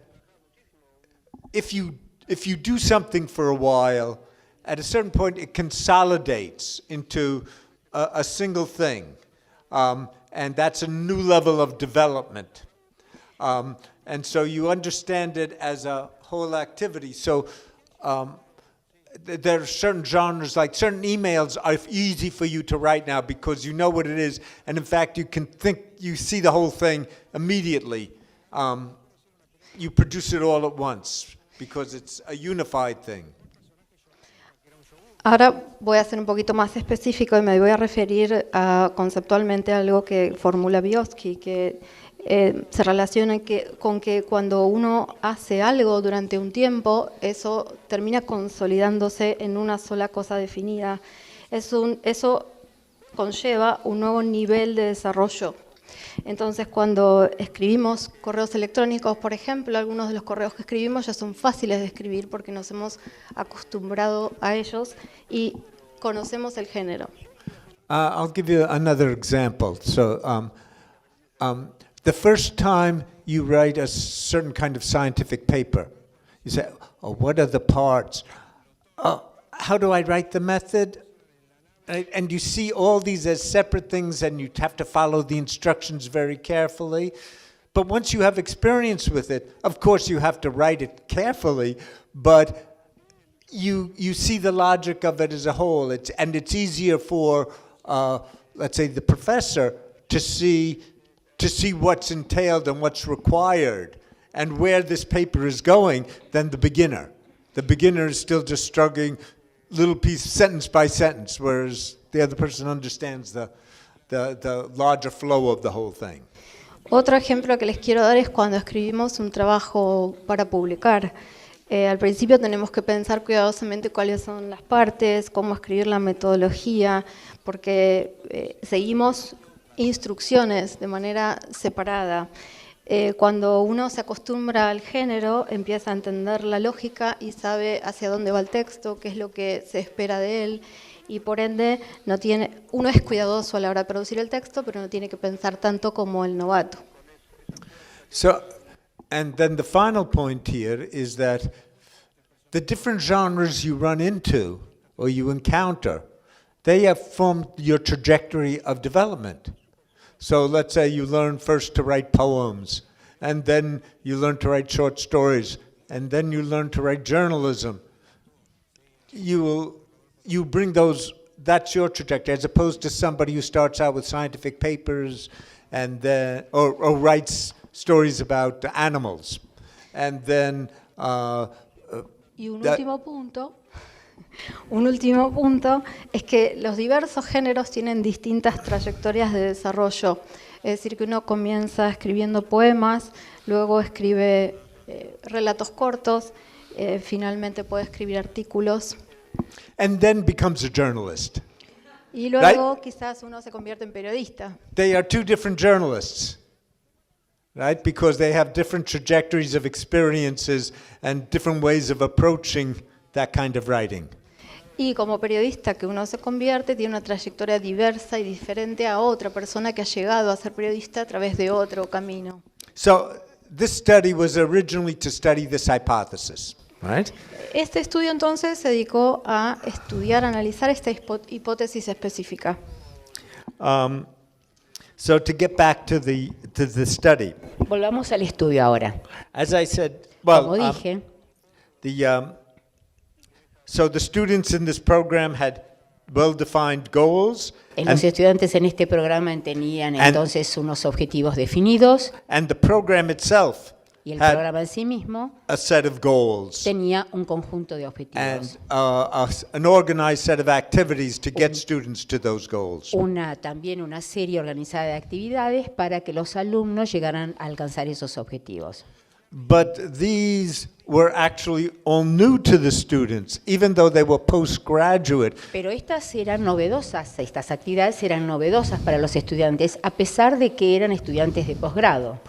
[SPEAKER 1] if you do something for a while, at a certain point it consolidates into a single thing. And that's a new level of development. And so you understand it as a whole activity. So there are certain genres, like certain emails are easy for you to write now because you know what it is. And in fact, you see the whole thing immediately. You produce it all at once because it's a unified thing.
[SPEAKER 3] Ahora voy a ser un poquito más específico y me voy a referir conceptualmente a algo que formula Vygotsky, que se relaciona con que cuando uno hace algo durante un tiempo, eso termina consolidándose en una sola cosa definida. Eso conlleva un nuevo nivel de desarrollo. Entonces, cuando escribimos correos electrónicos, por ejemplo, algunos de los correos que escribimos ya son fáciles de escribir porque nos hemos acostumbrado a ellos y conocemos el género.
[SPEAKER 1] I'll give you another example. So, the first time you write a certain kind of scientific paper, you say, "Oh, what are the parts? How do I write the method?" And you see all these as separate things, and you have to follow the instructions very carefully. But once you have experience with it, of course you have to write it carefully, but you see the logic of it as a whole. It's easier for, let's say, the professor to see what's entailed and what's required and where this paper is going than the beginner. The beginner is still just struggling little piece, sentence by sentence, whereas the other person understands the larger flow of the whole thing.
[SPEAKER 3] Otro ejemplo que les quiero dar es cuando escribimos un trabajo para publicar. Al principio tenemos que pensar cuidadosamente cuáles son las partes, cómo escribir la metodología, porque seguimos instrucciones de manera separada. Cuando uno se acostumbra al género, empieza a entender la lógica y sabe hacia dónde va el texto, qué es lo que se espera de él, y por ende uno es cuidadoso a la hora de producir el texto, pero no tiene que pensar tanto como el novato.
[SPEAKER 1] So, and then the final point here is that the different genres you run into or you encounter, they have formed your trajectory of development. So let's say you learn first to write poems, and then you learn to write short stories, and then you learn to write journalism. You bring those, that's your trajectory, as opposed to somebody who starts out with scientific papers and then, or writes stories about animals. And then
[SPEAKER 3] Y un último punto es que los diversos géneros tienen distintas trayectorias de desarrollo. Es decir, que uno comienza escribiendo poemas, luego escribe relatos cortos, finalmente puede escribir artículos.
[SPEAKER 1] And then becomes a journalist.
[SPEAKER 3] Y luego quizás uno se convierte en periodista.
[SPEAKER 1] They are two different journalists, right? Because they have different trajectories of experiences and different ways of approaching that kind of writing.
[SPEAKER 3] Y como periodista que uno se convierte, tiene una trayectoria diversa y diferente a otra persona que ha llegado a ser periodista a través de otro camino.
[SPEAKER 1] So this study was originally to study this hypothesis, right?
[SPEAKER 3] Este estudio entonces se dedicó a estudiar, analizar esta hipótesis específica.
[SPEAKER 1] So to get back to the study,
[SPEAKER 2] Volvamos al estudio ahora.
[SPEAKER 1] as I said, well,
[SPEAKER 2] Como dije,
[SPEAKER 1] so the students in this program had well-defined goals,
[SPEAKER 2] Los estudiantes en este programa tenían entonces unos objetivos definidos
[SPEAKER 1] and the program itself
[SPEAKER 2] y el
[SPEAKER 1] had
[SPEAKER 2] programa en sí mismo
[SPEAKER 1] a set of goals
[SPEAKER 2] tenía un conjunto de
[SPEAKER 1] and
[SPEAKER 2] objetivos.
[SPEAKER 1] an organized set of activities to get students to those goals.
[SPEAKER 2] También una serie organizada de actividades para que los alumnos llegaran a alcanzar esos objetivos.
[SPEAKER 1] But these were actually all new to the students, even though they were postgraduate.
[SPEAKER 2] Pero estas actividades eran novedosas para los estudiantes, a pesar de que eran estudiantes de posgrado.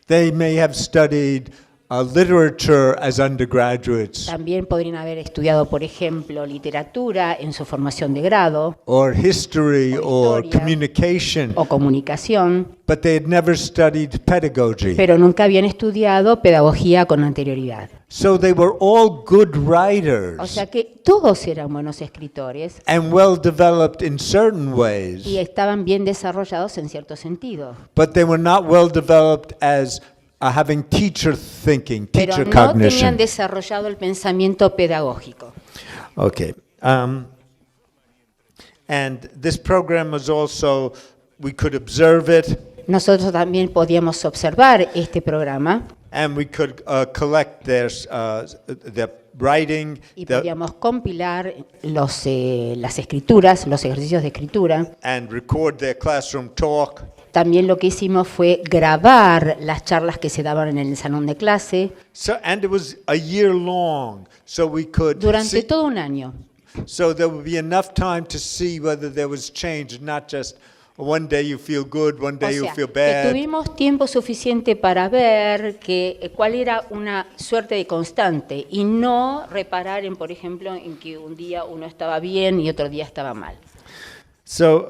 [SPEAKER 1] They may have studied literature as undergraduates,
[SPEAKER 2] También podrían haber estudiado, por ejemplo, literatura en su formación de grado,
[SPEAKER 1] or history, or
[SPEAKER 2] historia,
[SPEAKER 1] communication,
[SPEAKER 2] o comunicación,
[SPEAKER 1] but they had never studied pedagogy.
[SPEAKER 2] pero nunca habían estudiado pedagogía con anterioridad.
[SPEAKER 1] So they were all good
[SPEAKER 2] O
[SPEAKER 1] writers
[SPEAKER 2] sea que todos eran buenos escritores
[SPEAKER 1] and well developed in certain
[SPEAKER 2] y
[SPEAKER 1] ways,
[SPEAKER 2] estaban bien desarrollados en cierto sentido.
[SPEAKER 1] but they were not well developed as having teacher thinking,
[SPEAKER 2] Pero
[SPEAKER 1] teacher
[SPEAKER 2] no tenían
[SPEAKER 1] cognition.
[SPEAKER 2] desarrollado el pensamiento pedagógico.
[SPEAKER 1] Okay. And this program was also, we could observe it,
[SPEAKER 2] Nosotros también podíamos observar este programa
[SPEAKER 1] and we could collect their writing,
[SPEAKER 2] y podíamos compilar las escrituras, los ejercicios de escritura.
[SPEAKER 1] and record their classroom talk.
[SPEAKER 2] También lo que hicimos fue grabar las charlas que se daban en el salón de clase
[SPEAKER 1] So, and it was a year long, so we could
[SPEAKER 2] durante
[SPEAKER 1] see,
[SPEAKER 2] todo un año.
[SPEAKER 1] so there would be enough time to see whether there was change, not just one day you feel good, one
[SPEAKER 2] O
[SPEAKER 1] day you
[SPEAKER 2] sea,
[SPEAKER 1] feel
[SPEAKER 2] que
[SPEAKER 1] bad.
[SPEAKER 2] tuvimos tiempo suficiente para ver cuál era una suerte de constante y no reparar en, por ejemplo, en que un día uno estaba bien y otro día estaba mal.
[SPEAKER 1] So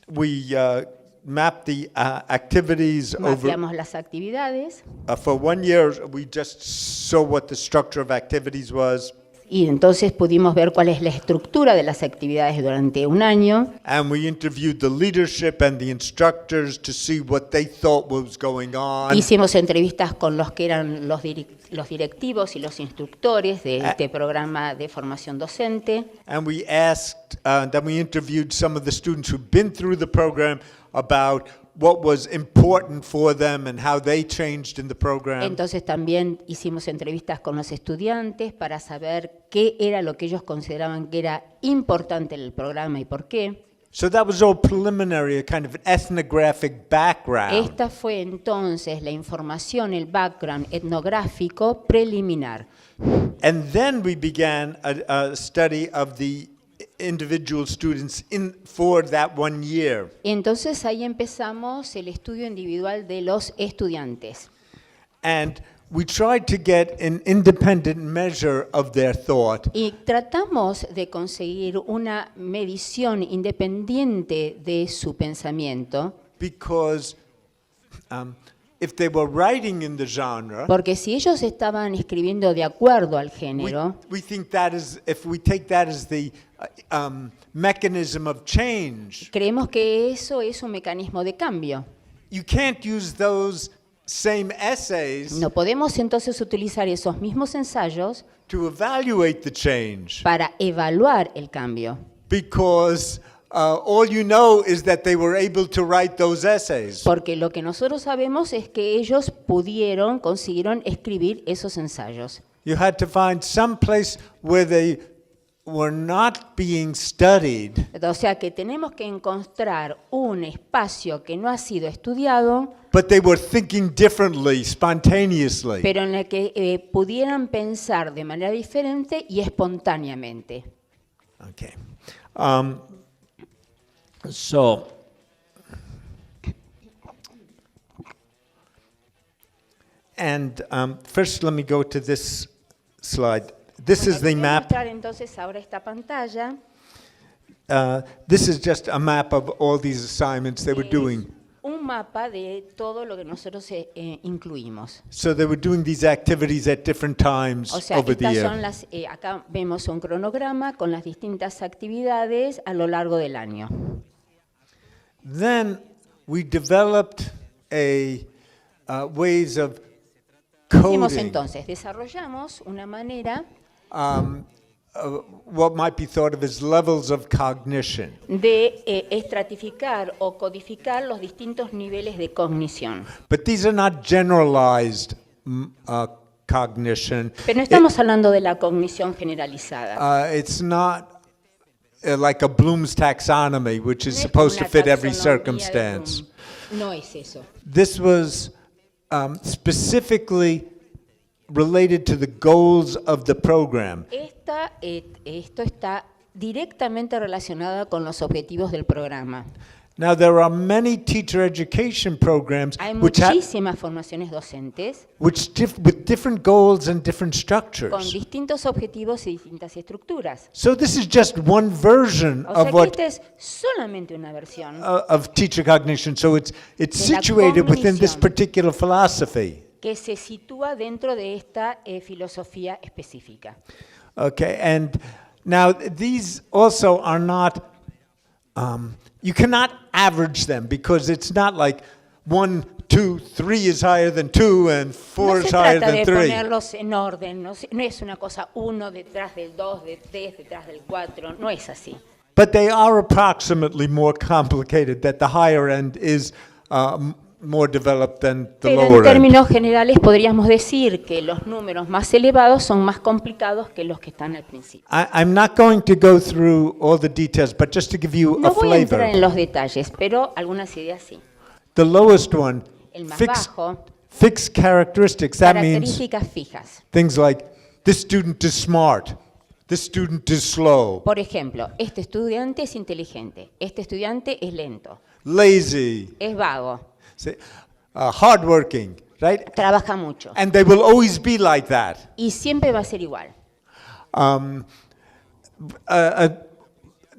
[SPEAKER 1] we mapped the activities over.
[SPEAKER 2] Mapeamos las actividades
[SPEAKER 1] For 1 year, we just saw what the structure of activities was,
[SPEAKER 2] y entonces pudimos ver cuál es la estructura de las actividades durante un año.
[SPEAKER 1] and we interviewed the leadership and the instructors to see what they thought was going on.
[SPEAKER 2] Hicimos entrevistas con los que eran los directivos y los instructores de este programa de formación docente.
[SPEAKER 1] And we asked, then we interviewed some of the students who've been through the program about what was important for them and how they changed in the program.
[SPEAKER 2] Entonces también hicimos entrevistas con los estudiantes para saber qué era lo que ellos consideraban que era importante en el programa y por qué.
[SPEAKER 1] So that was all preliminary, a kind of an ethnographic background.
[SPEAKER 2] Esta fue entonces la información, el background etnográfico preliminar.
[SPEAKER 1] And then we began a study of the individual students for that 1 year.
[SPEAKER 2] Entonces ahí empezamos el estudio individual de los estudiantes.
[SPEAKER 1] And we tried to get an independent measure of their thought,
[SPEAKER 2] Y tratamos de conseguir una medición independiente de su pensamiento,
[SPEAKER 1] because if they were writing in the genre,
[SPEAKER 2] porque si ellos estaban escribiendo de acuerdo al género,
[SPEAKER 1] we think that is, if we take that as the mechanism of change,
[SPEAKER 2] creemos que eso es un mecanismo de cambio.
[SPEAKER 1] you can't use those same essays
[SPEAKER 2] No podemos entonces utilizar esos mismos ensayos
[SPEAKER 1] to evaluate the change,
[SPEAKER 2] para evaluar el cambio,
[SPEAKER 1] because all you know is that they were able to write those essays.
[SPEAKER 2] porque lo que nosotros sabemos es que ellos consiguieron escribir esos ensayos.
[SPEAKER 1] You had to find some place where they were not being studied,
[SPEAKER 2] O sea que tenemos que encontrar un espacio que no ha sido estudiado,
[SPEAKER 1] but they were thinking differently, spontaneously.
[SPEAKER 2] pero en el que pudieran pensar de manera diferente y espontáneamente.
[SPEAKER 1] Okay. So, and first let me go to this slide. This is the
[SPEAKER 2] Voy a
[SPEAKER 1] map.
[SPEAKER 2] mostrar entonces ahora esta pantalla.
[SPEAKER 1] This is just a map of all these assignments they were doing.
[SPEAKER 2] Un mapa de todo lo que nosotros incluimos.
[SPEAKER 1] So they were doing these activities at different times
[SPEAKER 2] O sea,
[SPEAKER 1] over the
[SPEAKER 2] estas son
[SPEAKER 1] year.
[SPEAKER 2] acá vemos un cronograma con las distintas actividades a lo largo del año.
[SPEAKER 1] Then we developed ways of
[SPEAKER 2] Hicimos
[SPEAKER 1] coding
[SPEAKER 2] entonces, desarrollamos una manera
[SPEAKER 1] what might be thought of as levels of cognition.
[SPEAKER 2] de estratificar o codificar los distintos niveles de cognición.
[SPEAKER 1] But these are not generalized cognition.
[SPEAKER 2] Pero no estamos hablando de la cognición generalizada.
[SPEAKER 1] It's not like a Bloom's taxonomy, which is
[SPEAKER 2] No es
[SPEAKER 1] supposed to
[SPEAKER 2] una
[SPEAKER 1] fit every
[SPEAKER 2] taxonomía de
[SPEAKER 1] circumstance.
[SPEAKER 2] Bloom. No es eso.
[SPEAKER 1] This was specifically related to the goals of the program.
[SPEAKER 2] Esto está directamente relacionado con los objetivos del programa.
[SPEAKER 1] Now, there are many teacher education programs
[SPEAKER 2] Hay
[SPEAKER 1] with
[SPEAKER 2] muchísimas formaciones docentes
[SPEAKER 1] with different goals and different
[SPEAKER 2] con
[SPEAKER 1] structures.
[SPEAKER 2] distintos objetivos y distintas estructuras.
[SPEAKER 1] So this is just one version
[SPEAKER 2] O sea
[SPEAKER 1] of
[SPEAKER 2] que
[SPEAKER 1] what
[SPEAKER 2] esta es solamente una versión
[SPEAKER 1] of teacher cognition. So it's
[SPEAKER 2] De la
[SPEAKER 1] situated within this
[SPEAKER 2] cognición.
[SPEAKER 1] particular philosophy.
[SPEAKER 2] que se sitúa dentro de esta filosofía específica.
[SPEAKER 1] Okay, and now these also are not. You cannot average them because it's not like 1, 2, 3 is higher than 2 and 4
[SPEAKER 2] No
[SPEAKER 1] is
[SPEAKER 2] se
[SPEAKER 1] higher
[SPEAKER 2] trata
[SPEAKER 1] than
[SPEAKER 2] de
[SPEAKER 1] 3.
[SPEAKER 2] ponerlos en orden, no es una cosa 1 detrás del 2, de 3 detrás del 4, no es así.
[SPEAKER 1] But they are approximately more complicated, that the higher end is more developed than the
[SPEAKER 2] Pero en
[SPEAKER 1] lower end.
[SPEAKER 2] términos generales podríamos decir que los números más elevados son más complicados que los que están al principio.
[SPEAKER 1] I'm not going to go through all the details, but just to give you
[SPEAKER 2] No
[SPEAKER 1] a
[SPEAKER 2] voy a entrar en
[SPEAKER 1] flavor.
[SPEAKER 2] los detalles, pero algunas ideas sí.
[SPEAKER 1] The lowest one,
[SPEAKER 2] El más
[SPEAKER 1] fixed,
[SPEAKER 2] bajo,
[SPEAKER 1] fixed characteristics. That means
[SPEAKER 2] características fijas.
[SPEAKER 1] things like, this student is smart, this student is slow,
[SPEAKER 2] Por ejemplo, este estudiante es inteligente, este estudiante es lento,
[SPEAKER 1] lazy,
[SPEAKER 2] es vago,
[SPEAKER 1] hardworking, right?
[SPEAKER 2] trabaja mucho.
[SPEAKER 1] And they will always be like that.
[SPEAKER 2] Y siempre va a ser igual.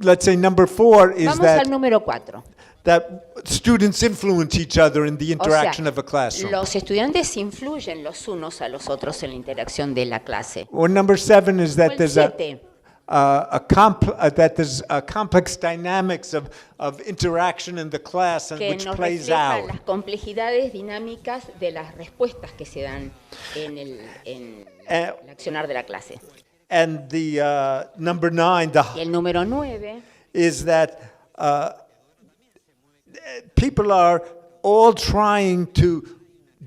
[SPEAKER 1] Let's say number 4 is
[SPEAKER 2] Vamos al número 4.
[SPEAKER 1] that students influence each other in the
[SPEAKER 2] O sea,
[SPEAKER 1] interaction of a classroom.
[SPEAKER 2] los estudiantes influyen los unos a los otros en la interacción de la clase.
[SPEAKER 1] Or number 7 is
[SPEAKER 2] O
[SPEAKER 1] that
[SPEAKER 2] el
[SPEAKER 1] there's
[SPEAKER 2] 7,
[SPEAKER 1] that there's a complex dynamics of interaction in the class and
[SPEAKER 2] que
[SPEAKER 1] which
[SPEAKER 2] nos
[SPEAKER 1] plays
[SPEAKER 2] refleja
[SPEAKER 1] out.
[SPEAKER 2] las complejidades dinámicas de las respuestas que se dan en el accionar de la clase.
[SPEAKER 1] And the number 9,
[SPEAKER 2] Y el número 9
[SPEAKER 1] is that people are all trying to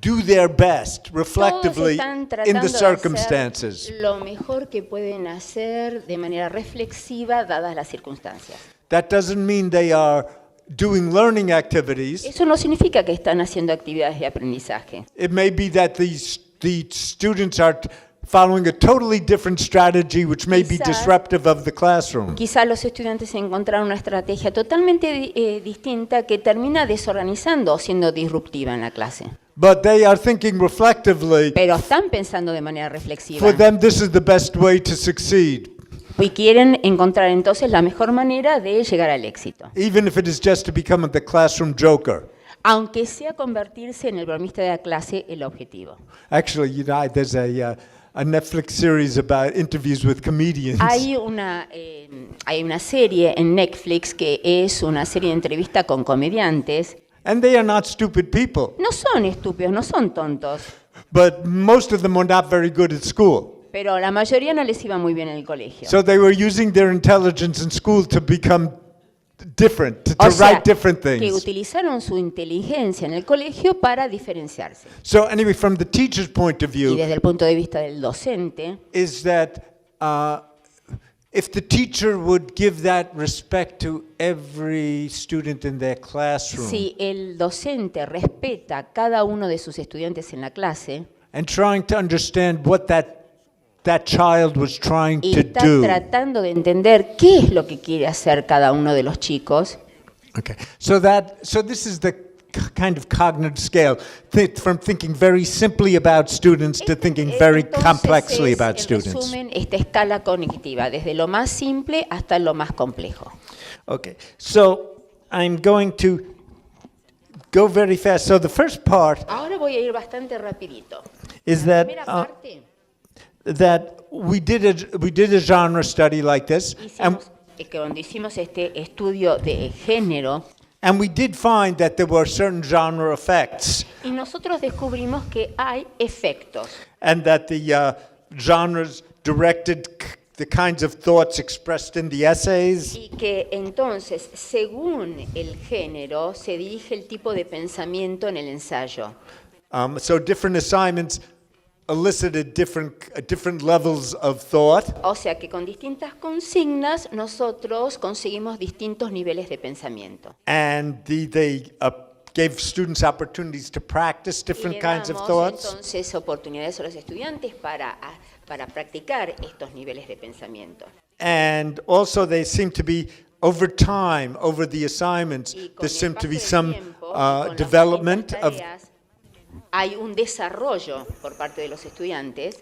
[SPEAKER 1] do their best
[SPEAKER 2] todos
[SPEAKER 1] reflectively
[SPEAKER 2] están
[SPEAKER 1] in
[SPEAKER 2] tratando
[SPEAKER 1] the
[SPEAKER 2] de
[SPEAKER 1] circumstances.
[SPEAKER 2] hacer lo mejor que pueden hacer de manera reflexiva dadas las circunstancias.
[SPEAKER 1] That doesn't mean they are doing learning activities.
[SPEAKER 2] Eso no significa que están haciendo actividades de aprendizaje.
[SPEAKER 1] It may be that the students are following a totally different strategy which may be
[SPEAKER 2] Quizás-
[SPEAKER 1] disruptive of the classroom.
[SPEAKER 2] Quizá los estudiantes encontraron una estrategia totalmente distinta que termina desorganizando o siendo disruptiva en la clase.
[SPEAKER 1] But they are thinking reflectively,
[SPEAKER 2] Pero están pensando de manera reflexiva
[SPEAKER 1] for them this is the best way to succeed,
[SPEAKER 2] y quieren encontrar entonces la mejor manera de llegar al éxito.
[SPEAKER 1] even if it is just to become the classroom joker.
[SPEAKER 2] Aunque sea convertirse en el bromista de la clase el objetivo.
[SPEAKER 1] Actually, there's a Netflix series about interviews with comedians.
[SPEAKER 2] Hay una serie en Netflix que es una serie de entrevistas con comediantes.
[SPEAKER 1] And they are not stupid people,
[SPEAKER 2] No son estúpidos, no son tontos,
[SPEAKER 1] but most of them were not very good at school.
[SPEAKER 2] pero la mayoría no les iba muy bien en el colegio.
[SPEAKER 1] So they were using their intelligence in school to become different, to
[SPEAKER 2] O sea,
[SPEAKER 1] write different
[SPEAKER 2] que
[SPEAKER 1] things.
[SPEAKER 2] utilizaron su inteligencia en el colegio para diferenciarse.
[SPEAKER 1] So anyway, from the teacher's point of
[SPEAKER 2] Y
[SPEAKER 1] view,
[SPEAKER 2] desde el punto de vista del docente,
[SPEAKER 1] is that if the teacher would give that respect to every student in their classroom
[SPEAKER 2] si el docente respeta a cada uno de sus estudiantes en la clase
[SPEAKER 1] and trying to understand what that child was trying
[SPEAKER 2] y
[SPEAKER 1] to
[SPEAKER 2] está
[SPEAKER 1] do.
[SPEAKER 2] tratando de entender qué es lo que quiere hacer cada uno de los chicos,
[SPEAKER 1] Okay. So this is the kind of cognitive scale, from thinking very simply about students to thinking very
[SPEAKER 2] entonces
[SPEAKER 1] complexly
[SPEAKER 2] es,
[SPEAKER 1] about
[SPEAKER 2] en
[SPEAKER 1] students.
[SPEAKER 2] resumen, esta escala cognitiva, desde lo más simple hasta lo más complejo.
[SPEAKER 1] Okay. So I'm going to go very fast. So the first part
[SPEAKER 2] Ahora voy a ir bastante rapidito.
[SPEAKER 1] is
[SPEAKER 2] La
[SPEAKER 1] that
[SPEAKER 2] primera parte,
[SPEAKER 1] that we did a genre study like this,
[SPEAKER 2] cuando hicimos este estudio de género,
[SPEAKER 1] and we did find that there were certain genre effects,
[SPEAKER 2] y nosotros descubrimos que hay efectos,
[SPEAKER 1] and that the genres directed the kinds of thoughts expressed in the essays.
[SPEAKER 2] Y que entonces, según el género, se dirige el tipo de pensamiento en el ensayo.
[SPEAKER 1] So different assignments elicited different levels of thought.
[SPEAKER 2] O sea que con distintas consignas nosotros conseguimos distintos niveles de pensamiento.
[SPEAKER 1] And they gave students opportunities to practice different
[SPEAKER 2] Y le
[SPEAKER 1] kinds of
[SPEAKER 2] damos
[SPEAKER 1] thoughts.
[SPEAKER 2] entonces oportunidades a los estudiantes para practicar estos niveles de pensamiento.
[SPEAKER 1] And also they seem to be, over time, over the assignments,
[SPEAKER 2] Y con
[SPEAKER 1] there
[SPEAKER 2] el
[SPEAKER 1] seemed to
[SPEAKER 2] paso
[SPEAKER 1] be
[SPEAKER 2] del
[SPEAKER 1] some
[SPEAKER 2] tiempo, y con las
[SPEAKER 1] development
[SPEAKER 2] distintas
[SPEAKER 1] of
[SPEAKER 2] tareas, hay un desarrollo por parte de los estudiantes,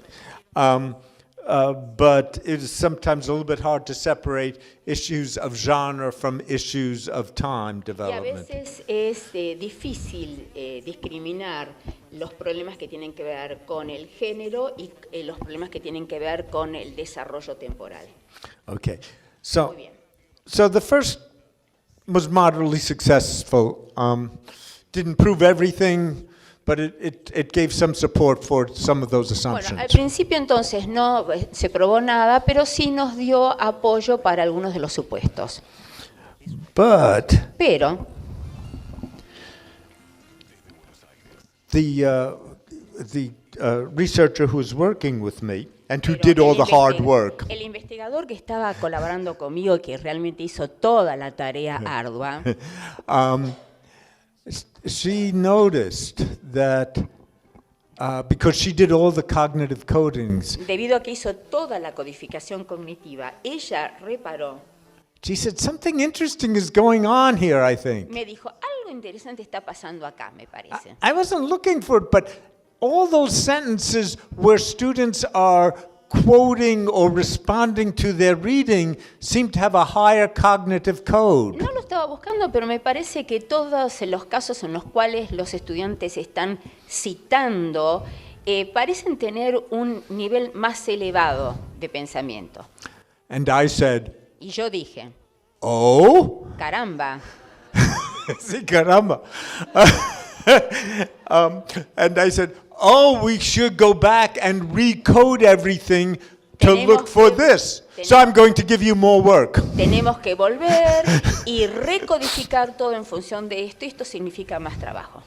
[SPEAKER 1] but it is sometimes a little bit hard to separate issues of genre from issues of time
[SPEAKER 2] y a
[SPEAKER 1] development.
[SPEAKER 2] veces es difícil discriminar los problemas que tienen que ver con el género y los problemas que tienen que ver con el desarrollo temporal.
[SPEAKER 1] Okay, so
[SPEAKER 2] Muy bien.
[SPEAKER 1] the first was moderately successful. Didn't prove everything, but it gave some support for some of those
[SPEAKER 2] Bueno,
[SPEAKER 1] assumptions.
[SPEAKER 2] al principio entonces no se probó nada, pero sí nos dio apoyo para algunos de los supuestos.
[SPEAKER 1] But
[SPEAKER 2] Pero
[SPEAKER 1] the researcher who was working with me and who
[SPEAKER 2] Pero
[SPEAKER 1] did all
[SPEAKER 2] el
[SPEAKER 1] the hard work,
[SPEAKER 2] El investigador que estaba colaborando conmigo y que realmente hizo toda la tarea ardua,
[SPEAKER 1] she noticed that because she did all the cognitive codings,
[SPEAKER 2] debido a que hizo toda la codificación cognitiva, ella reparó,
[SPEAKER 1] she said, something interesting is going on here, I think.
[SPEAKER 2] me dijo, algo interesante está pasando acá, me parece.
[SPEAKER 1] I wasn't looking for it, but all those sentences where students are quoting or responding to their reading seem to have a higher cognitive code.
[SPEAKER 2] No lo estaba buscando, pero me parece que todos los casos en los cuales los estudiantes están citando parecen tener un nivel más elevado de pensamiento.
[SPEAKER 1] And I said,
[SPEAKER 2] Y yo dije,
[SPEAKER 1] oh?
[SPEAKER 2] caramba,
[SPEAKER 1] Sí, caramba. And I said, oh, we should go back and recode everything to
[SPEAKER 2] Tenemos
[SPEAKER 1] look for
[SPEAKER 2] que-
[SPEAKER 1] this. So I'm going to give you more work.
[SPEAKER 2] tenemos que volver y recodificar todo en función de esto, y esto significa más trabajo.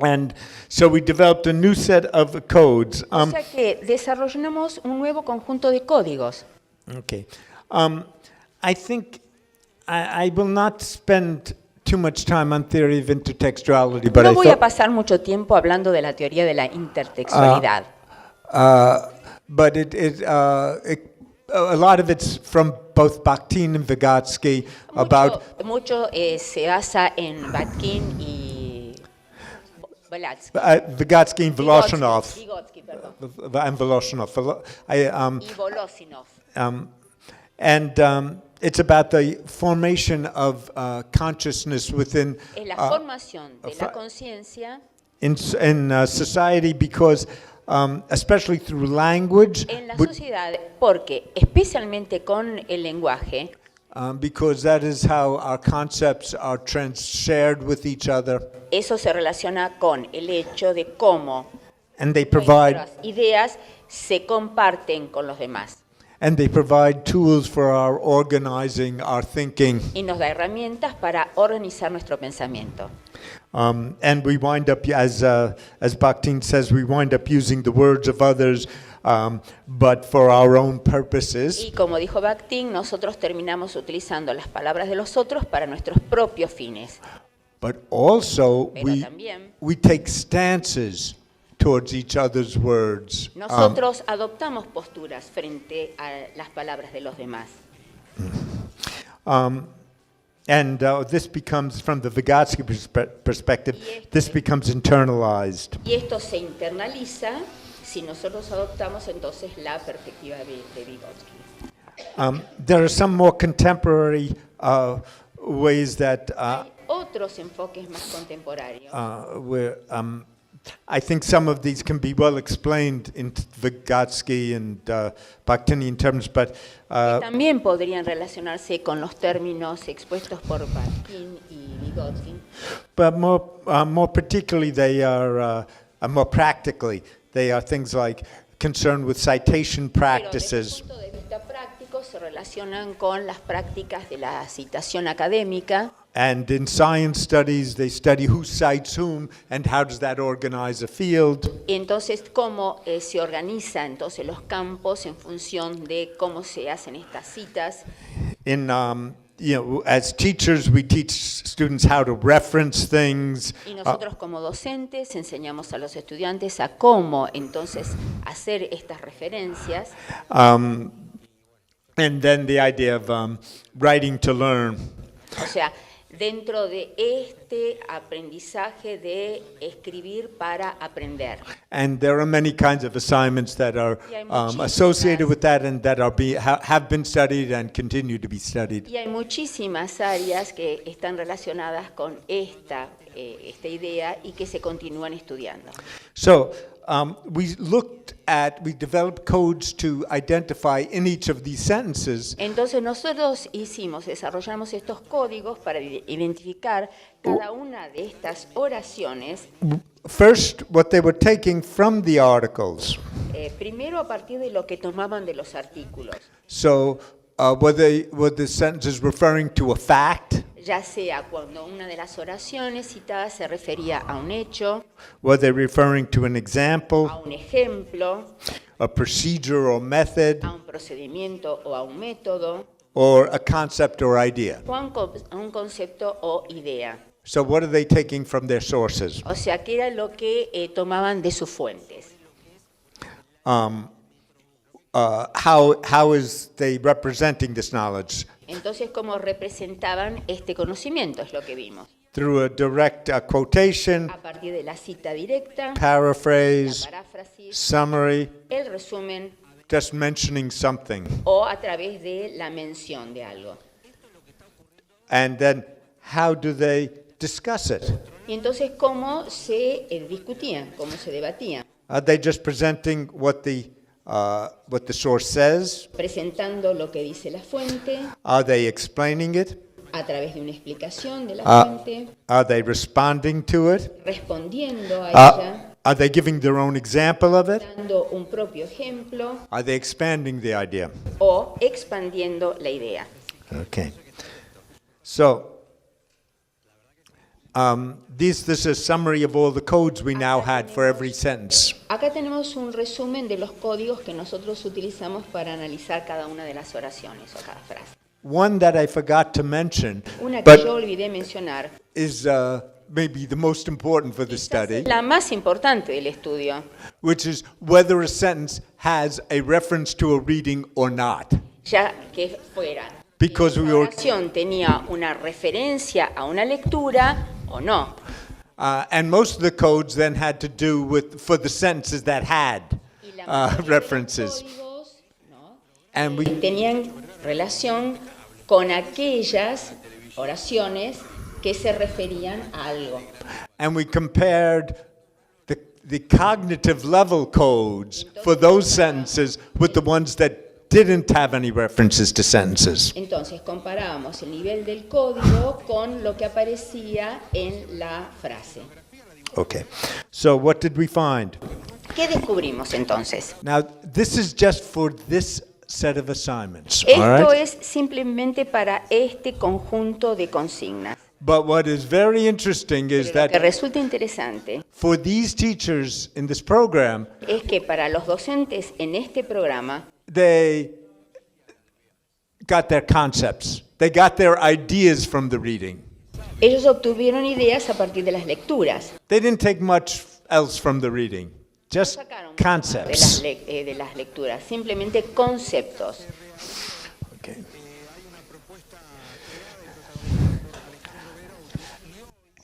[SPEAKER 1] And so we developed a new set of codes.
[SPEAKER 2] O sea que desarrollamos un nuevo conjunto de códigos.
[SPEAKER 1] Okay. I think I will not spend too much time on theory of intertextuality, but
[SPEAKER 2] No
[SPEAKER 1] I
[SPEAKER 2] voy a
[SPEAKER 1] thought,
[SPEAKER 2] pasar mucho tiempo hablando de la teoría de la intertextualidad,
[SPEAKER 1] but a lot of it's from both Bakhtin and Vygotsky about
[SPEAKER 2] mucho se basa en Batkin y Vygotsky.
[SPEAKER 1] Vygotsky and Voloshinov.
[SPEAKER 2] Vygotsky, perdón.
[SPEAKER 1] And Voloshinov.
[SPEAKER 2] Y Volosinov.
[SPEAKER 1] And it's about the formation of consciousness within
[SPEAKER 2] Es la formación de la conciencia
[SPEAKER 1] in society because, especially through language,
[SPEAKER 2] en la sociedad, porque especialmente con el lenguaje,
[SPEAKER 1] because that is how our concepts are shared with each other,
[SPEAKER 2] eso se relaciona con el hecho de cómo
[SPEAKER 1] and they provide
[SPEAKER 2] nuestras ideas se comparten con los demás.
[SPEAKER 1] tools for our organizing our thinking.
[SPEAKER 2] Y nos da herramientas para organizar nuestro pensamiento.
[SPEAKER 1] And we wind up, as Bakhtin says, we wind up using the words of others, but for our own purposes.
[SPEAKER 2] Y como dijo Bakhtin, nosotros terminamos utilizando las palabras de los otros para nuestros propios fines.
[SPEAKER 1] But also,
[SPEAKER 2] Pero también
[SPEAKER 1] we take stances towards each other's words.
[SPEAKER 2] nosotros adoptamos posturas frente a las palabras de los demás.
[SPEAKER 1] And this becomes, from the Vygotsky perspective, this becomes internalized.
[SPEAKER 2] Y esto se internaliza si nosotros adoptamos entonces la perspectiva de Vygotsky.
[SPEAKER 1] There are some more contemporary ways that
[SPEAKER 2] Hay otros enfoques más contemporáneos.
[SPEAKER 1] where I think some of these can be well explained in Vygotsky and Bakhtinian terms, but
[SPEAKER 2] que también podrían relacionarse con los términos expuestos por Bakhtin y Vygotsky.
[SPEAKER 1] more particularly they are more practically they are things like concerned with citation
[SPEAKER 2] Pero
[SPEAKER 1] practices.
[SPEAKER 2] desde el punto de vista práctico se relacionan con las prácticas de la citación académica.
[SPEAKER 1] And in science studies, they study who cites whom and how does that organize a field.
[SPEAKER 2] Y entonces, cómo se organiza entonces los campos en función de cómo se hacen estas citas.
[SPEAKER 1] In, as teachers, we teach students how to reference things.
[SPEAKER 2] Y nosotros como docentes enseñamos a los estudiantes a cómo entonces hacer estas referencias.
[SPEAKER 1] And then the idea of writing to learn.
[SPEAKER 2] O sea, dentro de este aprendizaje de escribir para aprender.
[SPEAKER 1] And there are many kinds of assignments that are
[SPEAKER 2] Y hay muchísimas.
[SPEAKER 1] associated with that and that are have been studied and continue to be studied.
[SPEAKER 2] Y hay muchísimas áreas que están relacionadas con esta idea y que se continúan estudiando.
[SPEAKER 1] So we developed codes to identify in each of these sentences
[SPEAKER 2] Entonces nosotros desarrollamos estos códigos para identificar cada una de estas oraciones,
[SPEAKER 1] first what they were taking from the articles.
[SPEAKER 2] primero a partir de lo que tomaban de los artículos,
[SPEAKER 1] So were the sentences referring to a fact?
[SPEAKER 2] ya sea cuando una de las oraciones citadas se refería a un hecho,
[SPEAKER 1] Were they referring to an example,
[SPEAKER 2] a un ejemplo,
[SPEAKER 1] a procedure or method,
[SPEAKER 2] a un procedimiento o a un método,
[SPEAKER 1] or a concept or idea?
[SPEAKER 2] o a un concepto o idea.
[SPEAKER 1] So what are they taking from their sources?
[SPEAKER 2] O sea, que era lo que tomaban de sus fuentes.
[SPEAKER 1] How is they representing this knowledge?
[SPEAKER 2] Entonces, ¿cómo representaban este conocimiento? Es lo que vimos.
[SPEAKER 1] Through a direct quotation,
[SPEAKER 2] A partir de la cita directa, la
[SPEAKER 1] paraphrase,
[SPEAKER 2] paráfrasis,
[SPEAKER 1] summary,
[SPEAKER 2] el resumen
[SPEAKER 1] just mentioning something.
[SPEAKER 2] o a través de la mención de algo.
[SPEAKER 1] And then how do they discuss it?
[SPEAKER 2] Y entonces, ¿cómo se discutían? ¿Cómo se debatían?
[SPEAKER 1] Are they just presenting what the source says?
[SPEAKER 2] Presentando lo que dice la fuente,
[SPEAKER 1] Are they explaining it?
[SPEAKER 2] a través de una explicación de la fuente,
[SPEAKER 1] Are they responding to it?
[SPEAKER 2] respondiendo a ella,
[SPEAKER 1] Are they giving their own example of it?
[SPEAKER 2] dando un propio ejemplo
[SPEAKER 1] Are they expanding the idea?
[SPEAKER 2] o expandiendo la idea.
[SPEAKER 1] Okay. So, this is a summary of all the codes we now had for every sentence.
[SPEAKER 2] Acá tenemos un resumen de los códigos que nosotros utilizamos para analizar cada una de las oraciones o cada frase.
[SPEAKER 1] One that I forgot to mention,
[SPEAKER 2] Una que yo
[SPEAKER 1] but
[SPEAKER 2] olvidé mencionar,
[SPEAKER 1] is maybe the most important for the study,
[SPEAKER 2] la más importante del estudio,
[SPEAKER 1] which is whether a sentence has a reference to a reading or not.
[SPEAKER 2] ya que fuera
[SPEAKER 1] Because we
[SPEAKER 2] la
[SPEAKER 1] were,
[SPEAKER 2] oración tenía una referencia a una lectura o no.
[SPEAKER 1] and most of the codes then had to do with for the sentences that had
[SPEAKER 2] Y la mayoría de los
[SPEAKER 1] references,
[SPEAKER 2] códigos, ¿no?,
[SPEAKER 1] and we
[SPEAKER 2] tenían relación con aquellas oraciones que se referían a algo.
[SPEAKER 1] and we compared the cognitive level codes for those sentences with the ones that didn't have any references to sentences.
[SPEAKER 2] Entonces comparábamos el nivel del código con lo que aparecía en la frase.
[SPEAKER 1] Okay. So what did we find?
[SPEAKER 2] ¿Qué descubrimos entonces?
[SPEAKER 1] Now, this is just for this set of assignments, all
[SPEAKER 2] Esto
[SPEAKER 1] right?
[SPEAKER 2] es simplemente para este conjunto de consignas.
[SPEAKER 1] But what is very interesting is
[SPEAKER 2] Pero lo que
[SPEAKER 1] that
[SPEAKER 2] resulta interesante
[SPEAKER 1] for these teachers in this program,
[SPEAKER 2] es que para los docentes en este programa,
[SPEAKER 1] they got their concepts. They got their ideas from the reading.
[SPEAKER 2] ellos obtuvieron ideas a partir de las lecturas.
[SPEAKER 1] They didn't take much else from the reading, just
[SPEAKER 2] Sacaron
[SPEAKER 1] concepts.
[SPEAKER 2] de las lecturas, simplemente conceptos.
[SPEAKER 1] Okay.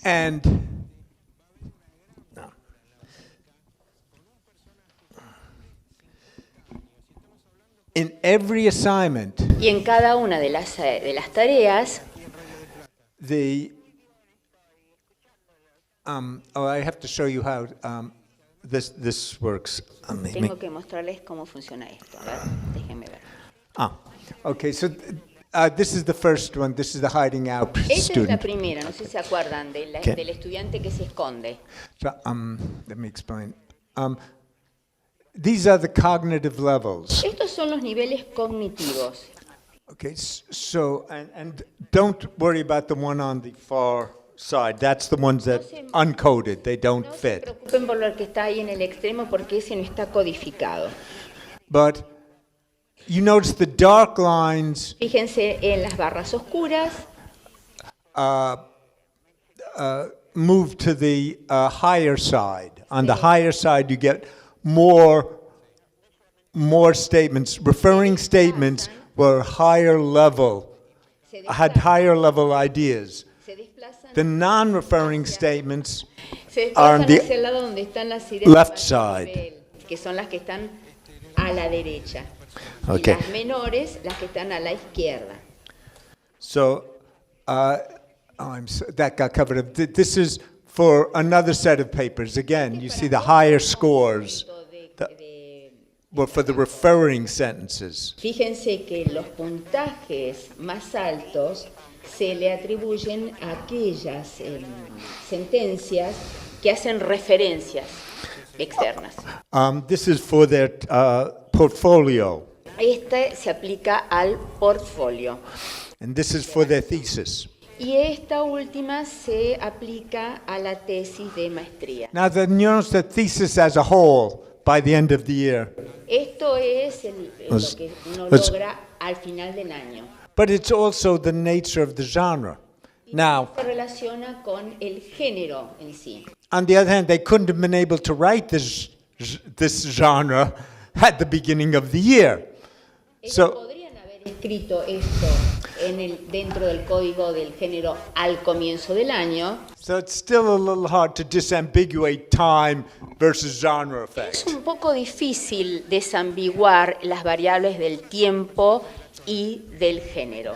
[SPEAKER 1] And no. In every assignment,
[SPEAKER 2] Y en cada una de las tareas,
[SPEAKER 1] the I have to show you how this works.
[SPEAKER 2] tengo que mostrarles cómo funciona esto. A ver, déjenme ver.
[SPEAKER 1] Okay. So this is the first one. This is the hiding out
[SPEAKER 2] Esta es la
[SPEAKER 1] student.
[SPEAKER 2] primera, no sé si se acuerdan,
[SPEAKER 1] Okay.
[SPEAKER 2] del estudiante que se esconde.
[SPEAKER 1] So, let me explain. these are the cognitive levels.
[SPEAKER 2] Estos son los niveles cognitivos.
[SPEAKER 1] Okay, so, and don't worry about the one on the far side. That's the ones that uncoded, they don't
[SPEAKER 2] No se
[SPEAKER 1] fit.
[SPEAKER 2] preocupen por lo que está ahí en el extremo porque ese no está codificado.
[SPEAKER 1] But you notice the dark lines
[SPEAKER 2] Fíjense en las barras oscuras,
[SPEAKER 1] move to the higher side. On the higher side, you get more statements. Referring statements were higher level, had higher level ideas.
[SPEAKER 2] se desplazan,
[SPEAKER 1] The non-referring statements
[SPEAKER 2] se
[SPEAKER 1] are on
[SPEAKER 2] desplazan
[SPEAKER 1] the
[SPEAKER 2] hacia el lado donde están las ideas
[SPEAKER 1] left
[SPEAKER 2] de mayor
[SPEAKER 1] side.
[SPEAKER 2] nivel, que son las que están a la derecha.
[SPEAKER 1] Okay.
[SPEAKER 2] Y las menores, las que están a la izquierda.
[SPEAKER 1] So, that got covered up. This is for another set of papers. Again, you see the higher scores were for the referring sentences.
[SPEAKER 2] Fíjense que los puntajes más altos se le atribuyen a aquellas sentencias que hacen referencias externas.
[SPEAKER 1] This is for their portfolio,
[SPEAKER 2] Este se aplica al portfolio.
[SPEAKER 1] and this is for their thesis.
[SPEAKER 2] Y esta última se aplica a la tesis de maestría.
[SPEAKER 1] Now, notice the thesis as a whole by the end of the year.
[SPEAKER 2] Esto es lo que uno
[SPEAKER 1] was-
[SPEAKER 2] logra al final del año.
[SPEAKER 1] But it's also the nature of the genre. Now,
[SPEAKER 2] Se relaciona con el género en sí.
[SPEAKER 1] on the other hand, they couldn't have been able to write this genre at the beginning of the year.
[SPEAKER 2] Ellos
[SPEAKER 1] So,
[SPEAKER 2] podrían haber escrito esto dentro del código del género al comienzo del año.
[SPEAKER 1] so it's still a little hard to disambiguate time versus genre
[SPEAKER 2] Es
[SPEAKER 1] effect.
[SPEAKER 2] un poco difícil desambiguar las variables del tiempo y del género.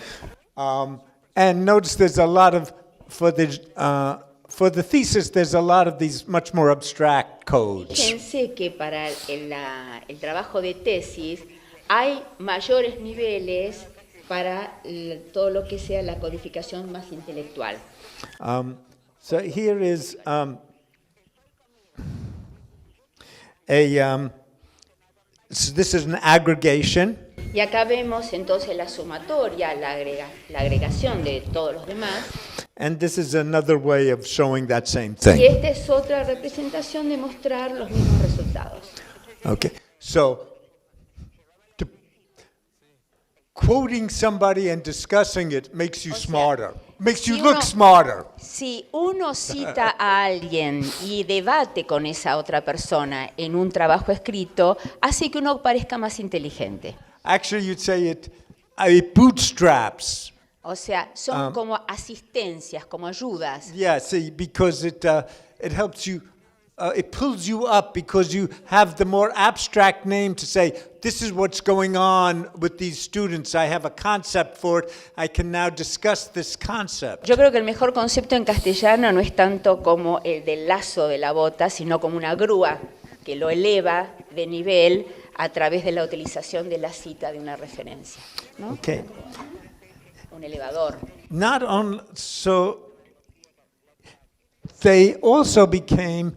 [SPEAKER 1] And notice there's a lot of, for the thesis, there's a lot of these much more abstract codes.
[SPEAKER 2] Fíjense que para el trabajo de tesis hay mayores niveles para todo lo que sea la codificación más intelectual.
[SPEAKER 1] So here is so this is an aggregation.
[SPEAKER 2] Y acá vemos entonces la sumatoria, la agregación de todos los demás.
[SPEAKER 1] And this is another way of showing that same
[SPEAKER 2] Y
[SPEAKER 1] thing.
[SPEAKER 2] esta es otra representación de mostrar los mismos resultados.
[SPEAKER 1] Okay, so quoting somebody and discussing it makes you smarter, makes you
[SPEAKER 2] si
[SPEAKER 1] look
[SPEAKER 2] uno-
[SPEAKER 1] smarter.
[SPEAKER 2] Si uno cita a alguien y debate con esa otra persona en un trabajo escrito, hace que uno parezca más inteligente.
[SPEAKER 1] Actually, you'd say it bootstraps.
[SPEAKER 2] O sea, son como asistencias, como ayudas.
[SPEAKER 1] Yeah, see, because it helps you, it pulls you up because you have the more abstract name to say, this is what's going on with these students. I have a concept for it. I can now discuss this concept.
[SPEAKER 2] Yo creo que el mejor concepto en castellano no es tanto como el del lazo de la bota, sino como una grúa que lo eleva de nivel a través de la utilización de la cita de una referencia, ¿no?
[SPEAKER 1] Okay.
[SPEAKER 2] Un elevador.
[SPEAKER 1] Not only, so they also became,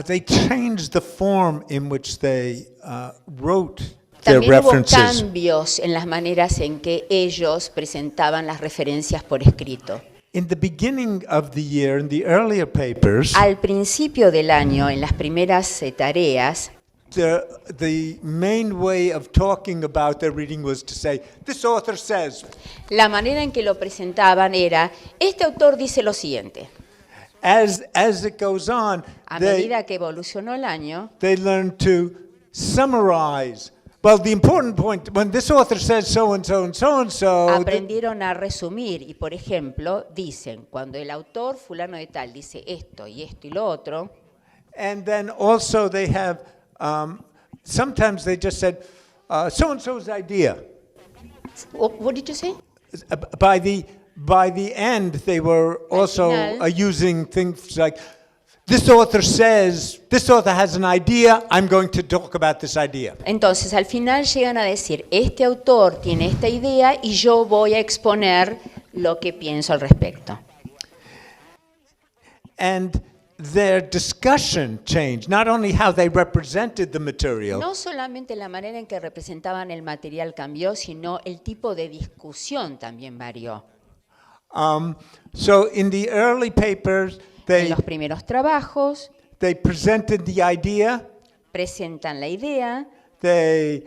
[SPEAKER 1] they changed the form in which they wrote their
[SPEAKER 2] También hubo
[SPEAKER 1] references.
[SPEAKER 2] cambios en las maneras en que ellos presentaban las referencias por escrito.
[SPEAKER 1] In the beginning of the year, in the earlier papers,
[SPEAKER 2] Al principio del año, en las primeras tareas,
[SPEAKER 1] the main way of talking about their reading was to say, this author says.
[SPEAKER 2] la manera en que lo presentaban era, este autor dice lo siguiente.
[SPEAKER 1] As it goes on,
[SPEAKER 2] A medida que evolucionó el año,
[SPEAKER 1] they learn to summarize. Well, the important point, when this author says so and so and so and so,
[SPEAKER 2] aprendieron a resumir y, por ejemplo, dicen, cuando el autor fulano de tal dice esto y lo otro,
[SPEAKER 1] and then also they have, sometimes they just said, so and so's idea.
[SPEAKER 2] what did you say?
[SPEAKER 1] By the end, they were also
[SPEAKER 2] final.
[SPEAKER 1] using things like, this author says, this author has an idea, I'm going to talk about this idea.
[SPEAKER 2] Entonces, al final llegan a decir, este autor tiene esta idea y yo voy a exponer lo que pienso al respecto.
[SPEAKER 1] And their discussion changed, not only how they represented the material,
[SPEAKER 2] No solamente la manera en que representaban el material cambió, sino el tipo de discusión también varió.
[SPEAKER 1] so in the early papers,
[SPEAKER 2] En los primeros trabajos
[SPEAKER 1] they presented the idea,
[SPEAKER 2] presentan la idea,
[SPEAKER 1] they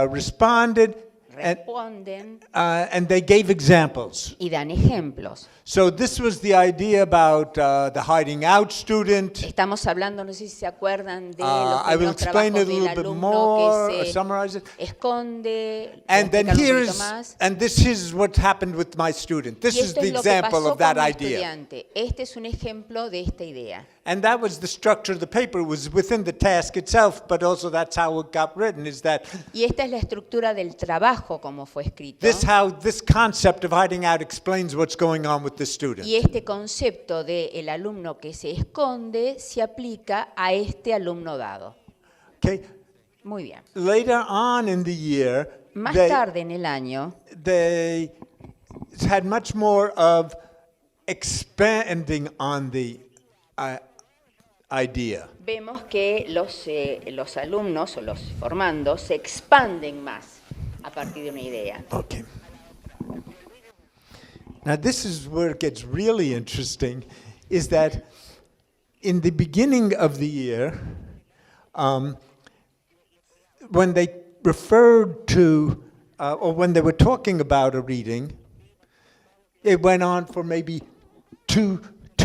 [SPEAKER 1] responded,
[SPEAKER 2] responden
[SPEAKER 1] and they gave examples.
[SPEAKER 2] y dan ejemplos.
[SPEAKER 1] So this was the idea about the hiding out student.
[SPEAKER 2] Estamos hablando, no sé si se acuerdan de los
[SPEAKER 1] I will
[SPEAKER 2] primeros
[SPEAKER 1] explain
[SPEAKER 2] trabajos
[SPEAKER 1] it a
[SPEAKER 2] del
[SPEAKER 1] little bit
[SPEAKER 2] alumno
[SPEAKER 1] more,
[SPEAKER 2] que se
[SPEAKER 1] summarize it.
[SPEAKER 2] esconde.
[SPEAKER 1] And then
[SPEAKER 2] explicar un
[SPEAKER 1] here
[SPEAKER 2] poquito
[SPEAKER 1] is,
[SPEAKER 2] más.
[SPEAKER 1] and this is what happened with my student. This
[SPEAKER 2] Y
[SPEAKER 1] is
[SPEAKER 2] esto
[SPEAKER 1] the
[SPEAKER 2] es lo que
[SPEAKER 1] example
[SPEAKER 2] pasó
[SPEAKER 1] of that
[SPEAKER 2] con mi
[SPEAKER 1] idea.
[SPEAKER 2] estudiante. Este es un ejemplo de esta idea.
[SPEAKER 1] And that was the structure of the paper. It was within the task itself, but also that's how it got written, is that
[SPEAKER 2] Y esta es la estructura del trabajo como fue escrito.
[SPEAKER 1] this concept of hiding out explains what's going on with the student.
[SPEAKER 2] Y este concepto del alumno que se esconde se aplica a este alumno dado.
[SPEAKER 1] Okay.
[SPEAKER 2] Muy bien.
[SPEAKER 1] Later on in the year,
[SPEAKER 2] Más
[SPEAKER 1] they,
[SPEAKER 2] tarde en el año,
[SPEAKER 1] they had much more of expanding on the idea.
[SPEAKER 2] vemos que los alumnos o los formandos se expanden más a partir de una idea.
[SPEAKER 1] Okay. Now this is where it gets really interesting, is that in the beginning of the year, when they referred to, or when they were talking about a reading, it went on for maybe two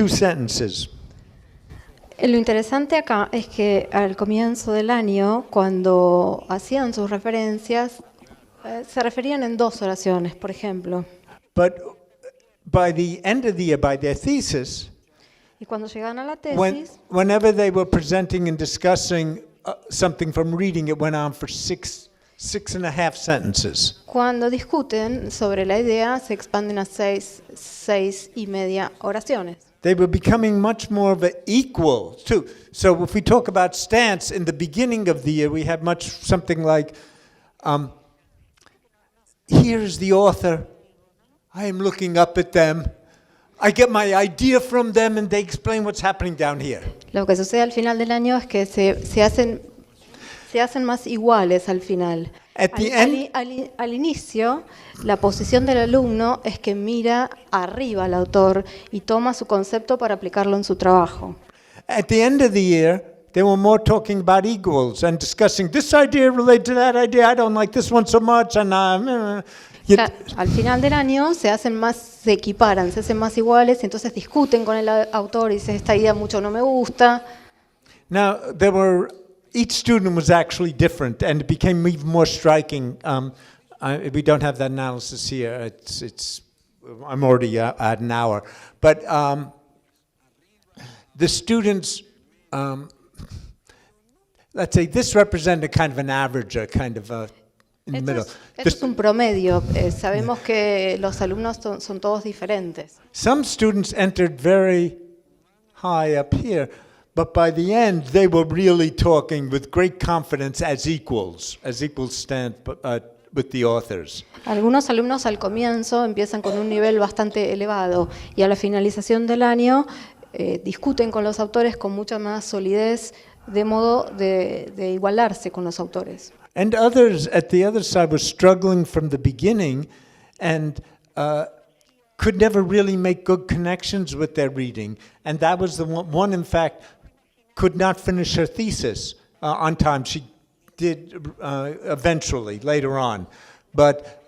[SPEAKER 1] sentences.
[SPEAKER 3] Lo interesante acá es que al comienzo del año, cuando hacían sus referencias, se referían en 2 oraciones, por ejemplo.
[SPEAKER 1] But by the end of the year, by their thesis,
[SPEAKER 3] Y cuando llegaban a la tesis,
[SPEAKER 1] whenever they were presenting and discussing something from reading, it went on for six and a half sentences.
[SPEAKER 3] cuando discuten sobre la idea, se expanden a 6 y media oraciones.
[SPEAKER 1] They were becoming much more of an equal too. So if we talk about stance, in the beginning of the year, we had something like, here's the author, I am looking up at them, I get my idea from them, and they explain what's happening down here.
[SPEAKER 3] Lo que sucede al final del año es que se hacen más iguales al final.
[SPEAKER 1] At the end,
[SPEAKER 3] Al inicio, la posición del alumno es que mira arriba al autor y toma su concepto para aplicarlo en su trabajo.
[SPEAKER 1] at the end of the year, they were more talking about equals and discussing this idea related to that idea. I don't like this one so much, and
[SPEAKER 3] Al final del año se equiparan, se hacen más iguales y entonces discuten con el autor y dicen esta idea mucho no me gusta.
[SPEAKER 1] Now, each student was actually different, and it became even more striking. We don't have that analysis here. I'm already at an hour. But the students, let's say this represented kind of an average, kind of in the middle.
[SPEAKER 3] Esto es un promedio. Sabemos que los alumnos son todos diferentes.
[SPEAKER 1] Some students entered very high up here, but by the end, they were really talking with great confidence as equals stand with the authors.
[SPEAKER 3] Algunos alumnos al comienzo empiezan con un nivel bastante elevado y a la finalización del año discuten con los autores con mucha más solidez, de modo de igualarse con los autores.
[SPEAKER 1] And others at the other side were struggling from the beginning and could never really make good connections with their reading. And that was the one in fact, could not finish her thesis on time. She did eventually, later on. But,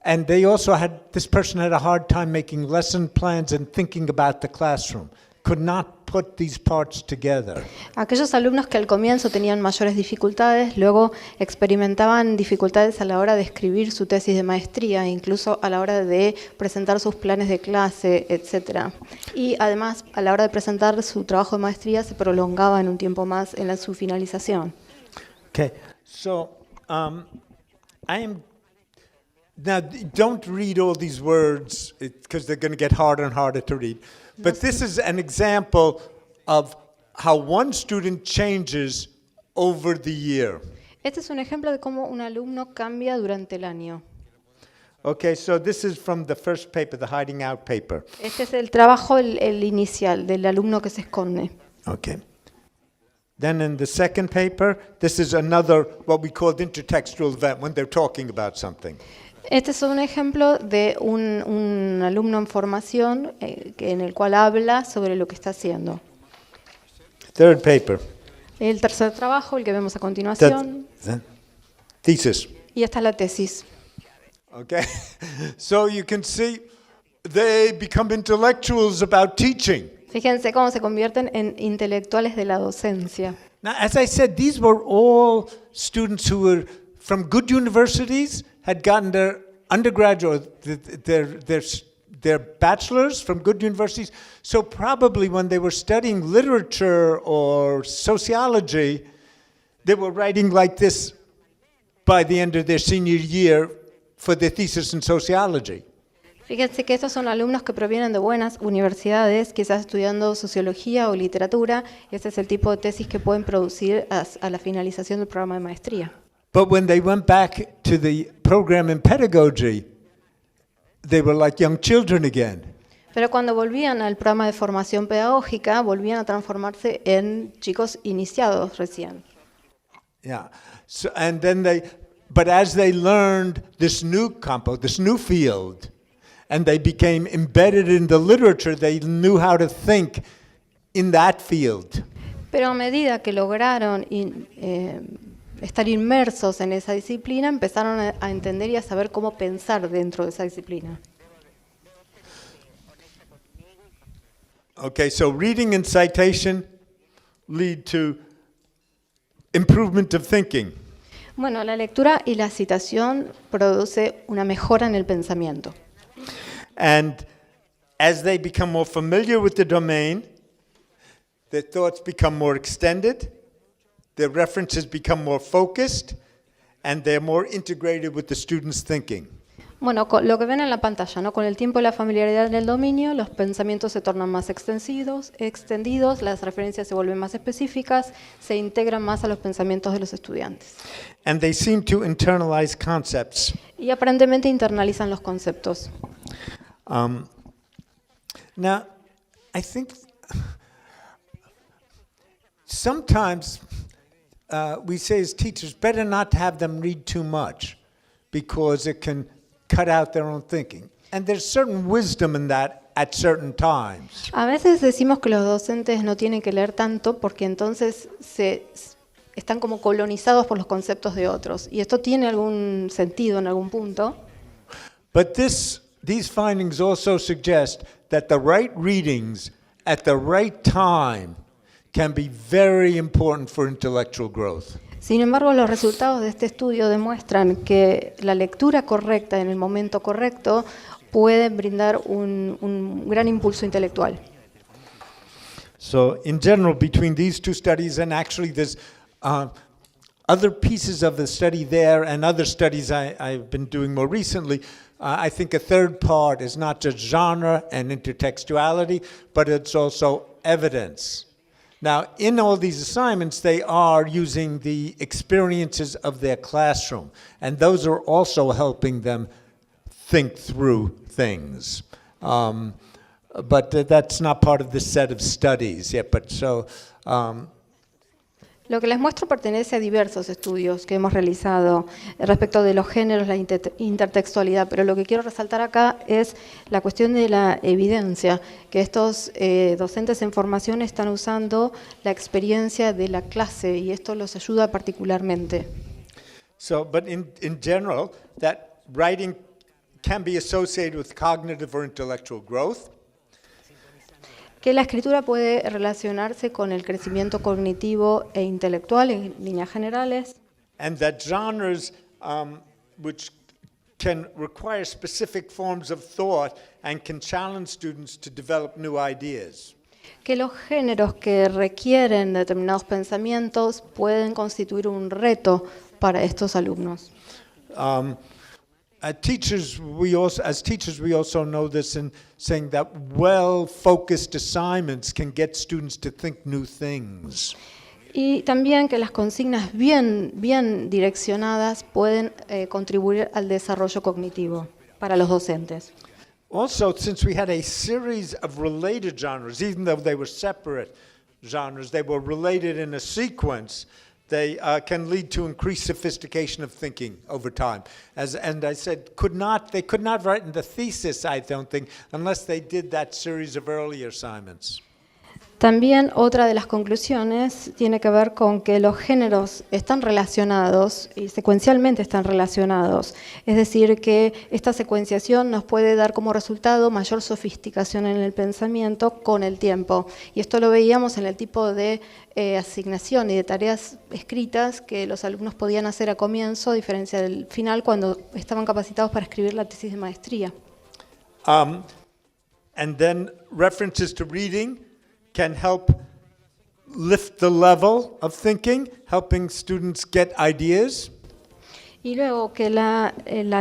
[SPEAKER 1] and they also this person had a hard time making lesson plans and thinking about the classroom. Could not put these parts together.
[SPEAKER 3] Aquellos alumnos que al comienzo tenían mayores dificultades, luego experimentaban dificultades a la hora de escribir su tesis de maestría, incluso a la hora de presentar sus planes de clase, etc. Y además, a la hora de presentar su trabajo de maestría, se prolongaba en un tiempo más en su finalización.
[SPEAKER 1] Okay, so now don't read all these words because they're going to get harder and harder to read. But this is an example of how one student changes over the year.
[SPEAKER 3] Este es un ejemplo de cómo un alumno cambia durante el año.
[SPEAKER 1] Okay, so this is from the first paper, the hiding out paper.
[SPEAKER 3] Este es el trabajo, el inicial, del alumno que se esconde.
[SPEAKER 1] Okay. Then in the second paper, this is another, what we call intertextual event, when they're talking about something.
[SPEAKER 3] Este es un ejemplo de un alumno en formación en el cual habla sobre lo que está haciendo.
[SPEAKER 1] Third paper,
[SPEAKER 3] El tercer trabajo, el que vemos a continuación,
[SPEAKER 1] the thesis.
[SPEAKER 3] y esta es la tesis.
[SPEAKER 1] Okay, so you can see they become intellectuals about teaching.
[SPEAKER 3] Fíjense cómo se convierten en intelectuales de la docencia.
[SPEAKER 1] Now, as I said, these were all students who were from good universities, had gotten their undergraduate, their bachelor's from good universities. So probably when they were studying literature or sociology, they were writing like this by the end of their senior year for their thesis in sociology.
[SPEAKER 3] Fíjense que estos son alumnos que provienen de buenas universidades, quizás estudiando sociología o literatura, y este es el tipo de tesis que pueden producir a la finalización del programa de maestría.
[SPEAKER 1] But when they went back to the program in pedagogy, they were like young children again.
[SPEAKER 3] Pero cuando volvían al programa de formación pedagógica, volvían a transformarse en chicos iniciados recién.
[SPEAKER 1] Yeah. So, and then but as they learned this new campo, this new field, and they became embedded in the literature, they knew how to think in that field.
[SPEAKER 3] Pero a medida que lograron estar inmersos en esa disciplina, empezaron a entender y a saber cómo pensar dentro de esa disciplina.
[SPEAKER 1] Okay, so reading and citation lead to improvement of thinking.
[SPEAKER 3] Bueno, la lectura y la citación produce una mejora en el pensamiento.
[SPEAKER 1] And as they become more familiar with the domain, their thoughts become more extended, their references become more focused, and they're more integrated with the student's thinking.
[SPEAKER 3] Bueno, lo que ven en la pantalla, ¿no? Con el tiempo y la familiaridad del dominio, los pensamientos se tornan más extendidos, las referencias se vuelven más específicas, se integran más a los pensamientos de los estudiantes.
[SPEAKER 1] And they seem to internalize concepts.
[SPEAKER 3] Y aparentemente internalizan los conceptos.
[SPEAKER 1] Now, I think sometimes we say as teachers, better not have them read too much because it can cut out their own thinking. And there's certain wisdom in that at certain times.
[SPEAKER 3] A veces decimos que los docentes no tienen que leer tanto porque entonces están como colonizados por los conceptos de otros. Y esto tiene algún sentido en algún punto.
[SPEAKER 1] But these findings also suggest that the right readings at the right time can be very important for intellectual growth.
[SPEAKER 3] Sin embargo, los resultados de este estudio demuestran que la lectura correcta en el momento correcto puede brindar un gran impulso intelectual.
[SPEAKER 1] So in general, between these two studies, and actually there's other pieces of the study there and other studies I've been doing more recently, I think a third part is not just genre and intertextuality, but it's also evidence. Now, in all these assignments, they are using the experiences of their classroom, and those are also helping them think through things. But that's not part of this set of studies yet. But so,
[SPEAKER 3] Lo que les muestro pertenece a diversos estudios que hemos realizado respecto de los géneros, la intertextualidad, pero lo que quiero resaltar acá es la cuestión de la evidencia, que estos docentes en formación están usando la experiencia de la clase y esto los ayuda particularmente.
[SPEAKER 1] So, but in general, that writing can be associated with cognitive or intellectual growth.
[SPEAKER 3] Que la escritura puede relacionarse con el crecimiento cognitivo e intelectual en líneas generales.
[SPEAKER 1] And that genres which can require specific forms of thought and can challenge students to develop new ideas.
[SPEAKER 3] Que los géneros que requieren determinados pensamientos pueden constituir un reto para estos alumnos. As teachers, we also know this in saying that well-focused assignments can get students to think new things. Y también que las consignas bien direccionadas pueden contribuir al desarrollo cognitivo para los docentes. Also, since we had a series of related genres, even though they were separate,
[SPEAKER 1] genres, they were related in a sequence, they can lead to increased sophistication of thinking over time. And I said, they could not write in the thesis, I don't think, unless they did that series of earlier assignments.
[SPEAKER 3] También otra de las conclusiones tiene que ver con que los géneros están relacionados y secuencialmente están relacionados. Es decir, que esta secuenciación nos puede dar como resultado mayor sofisticación en el pensamiento con el tiempo. Y esto lo veíamos en el tipo de asignación y de tareas escritas que los alumnos podían hacer a comienzo, a diferencia del final, cuando estaban capacitados para escribir la tesis de maestría.
[SPEAKER 1] And then references to reading can help lift the level of thinking, helping students get ideas.
[SPEAKER 3] Y luego que la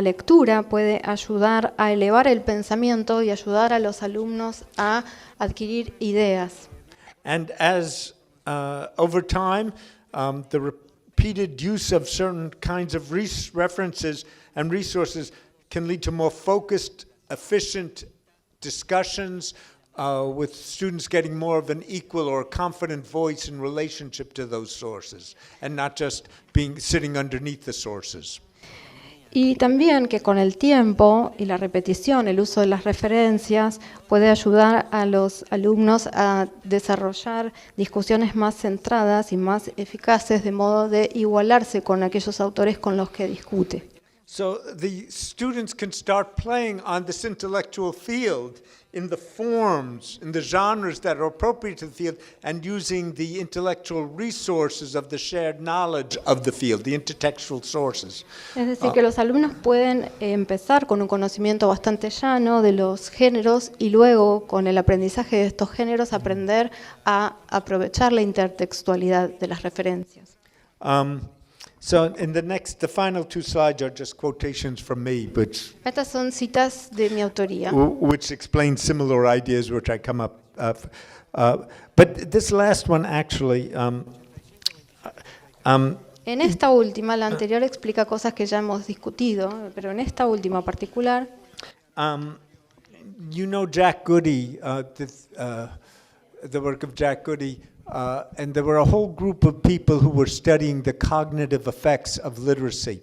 [SPEAKER 3] lectura puede ayudar a elevar el pensamiento y ayudar a los alumnos a adquirir ideas.
[SPEAKER 1] And as over time, the repeated use of certain kinds of references and resources can lead to more focused, efficient discussions, with students getting more of an equal or confident voice in relationship to those sources, and not just sitting underneath the sources.
[SPEAKER 3] Y también que con el tiempo y la repetición, el uso de las referencias puede ayudar a los alumnos a desarrollar discusiones más centradas y más eficaces, de modo de igualarse con aquellos autores con los que discute.
[SPEAKER 1] So the students can start playing on this intellectual field in the forms, in the genres that are appropriate to the field, and using the intellectual resources of the shared knowledge of the field, the intertextual sources.
[SPEAKER 3] Es decir, que los alumnos pueden empezar con un conocimiento bastante llano de los géneros y luego, con el aprendizaje de estos géneros, aprender a aprovechar la intertextualidad de las referencias.
[SPEAKER 1] So in the final two slides are just quotations from me,
[SPEAKER 3] Estas son citas de mi autoría,
[SPEAKER 1] which explain similar ideas which I come up. But this last one actually,
[SPEAKER 3] en esta última, la anterior explica cosas que ya hemos discutido, pero en esta última particular,
[SPEAKER 1] you know Jack Goody, the work of Jack Goody. And there were a whole group of people who were studying the cognitive effects of literacy.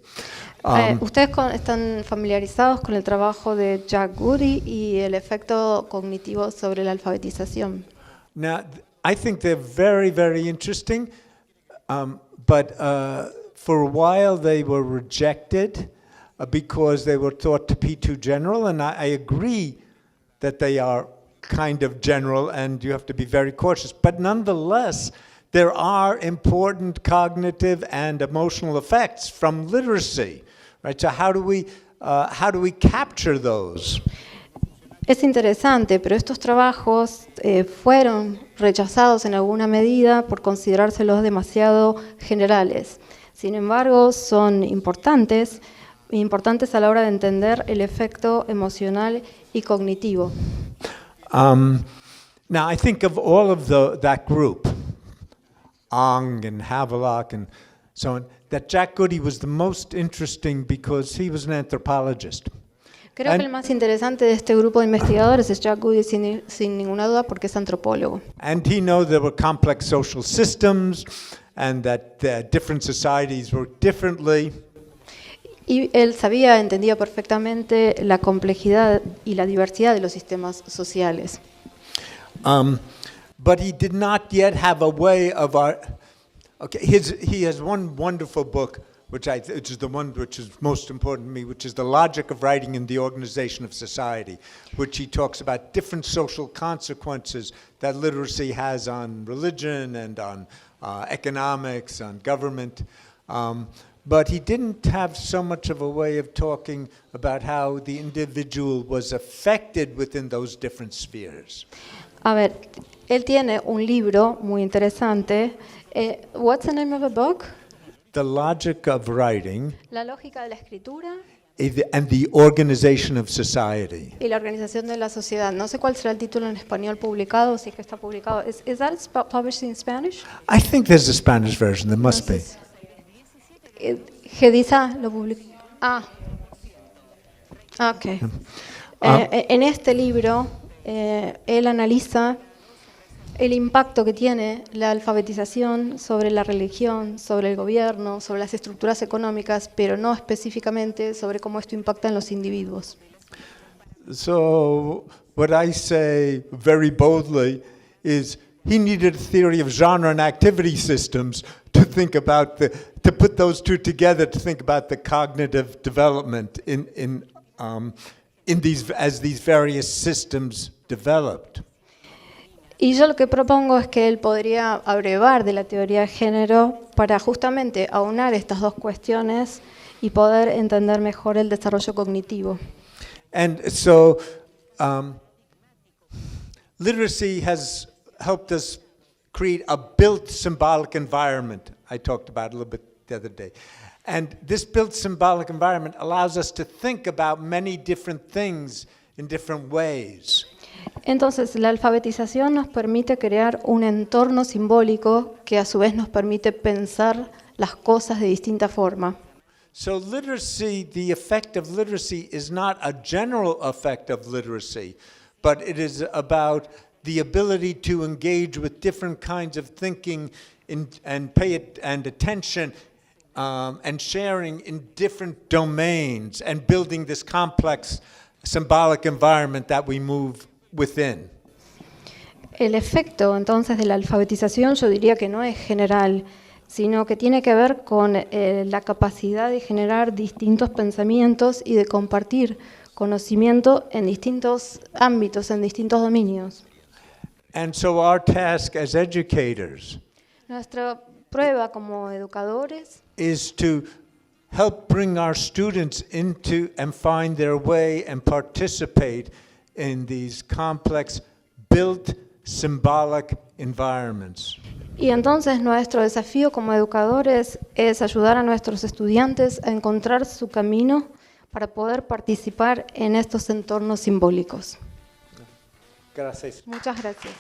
[SPEAKER 3] ustedes están familiarizados con el trabajo de Jack Goody y el efecto cognitivo sobre la alfabetización.
[SPEAKER 1] Now, I think they're very, very interesting, but for a while they were rejected because they were thought to be too general, and I agree that they are kind of general and you have to be very cautious. But nonetheless, there are important cognitive and emotional effects from literacy, right? So how do we capture those?
[SPEAKER 3] Es interesante, pero estos trabajos fueron rechazados en alguna medida por considerárselos demasiado generales. Sin embargo, son importantes a la hora de entender el efecto emocional y cognitivo.
[SPEAKER 1] Now, I think of all of that group, Ong and Havelock and so on, that Jack Goody was the most interesting because he was an anthropologist.
[SPEAKER 3] Creo que el más interesante de este grupo de investigadores es Jack Goody, sin ninguna duda, porque es antropólogo.
[SPEAKER 1] And he knew there were complex social systems and that different societies work differently.
[SPEAKER 3] Y él entendía perfectamente la complejidad y la diversidad de los sistemas sociales.
[SPEAKER 1] But he did not yet have a way of he has one wonderful book, which is the one which is most important to me, which is The Logic of Writing in the Organization of Society, which he talks about different social consequences that literacy has on religion and on economics, on government. But he didn't have so much of a way of talking about how the individual was affected within those different spheres.
[SPEAKER 3] A ver, él tiene un libro muy interesante. What's the name of the book?
[SPEAKER 1] The Logic of Writing
[SPEAKER 3] La lógica de la escritura
[SPEAKER 1] and the Organization of Society.
[SPEAKER 3] y la organización de la sociedad. No sé cuál será el título en español publicado, si es que está publicado. Is that published in Spanish?
[SPEAKER 1] I think there's a Spanish version, there must be.
[SPEAKER 3] Gediza lo publicó. Ok. En este libro, él analiza El impacto que tiene la alfabetización sobre la religión, sobre el gobierno, sobre las estructuras económicas, pero no específicamente sobre cómo esto impacta en los individuos.
[SPEAKER 1] So what I say very boldly is he needed a theory of genre and activity systems to think about to put those two together to think about the cognitive development in these as these various systems developed.
[SPEAKER 3] Y yo lo que propongo es que él podría abrevar de la teoría de género para justamente aunar estas dos cuestiones y poder entender mejor el desarrollo cognitivo.
[SPEAKER 1] And so literacy has helped us create a built symbolic environment. I talked about it a little bit the other day. And this built symbolic environment allows us to think about many different things in different ways.
[SPEAKER 3] Entonces, la alfabetización nos permite crear un entorno simbólico que a su vez nos permite pensar las cosas de distinta forma.
[SPEAKER 1] So literacy, the effect of literacy is not a general effect of literacy, but it is about the ability to engage with different kinds of thinking and pay it and attention and sharing in different domains and building this complex symbolic environment that we move within.
[SPEAKER 3] El efecto entonces de la alfabetización yo diría que no es general, sino que tiene que ver con la capacidad de generar distintos pensamientos y de compartir conocimiento en distintos ámbitos, en distintos dominios.
[SPEAKER 1] And so our task as educators
[SPEAKER 3] Nuestra prueba como educadores
[SPEAKER 1] is to help bring our students into and find their way and participate in these complex, built, symbolic environments.
[SPEAKER 3] Y entonces nuestro desafío como educadores es ayudar a nuestros estudiantes a encontrar su camino para poder participar en estos entornos simbólicos.
[SPEAKER 1] Gracias.
[SPEAKER 3] Muchas gracias.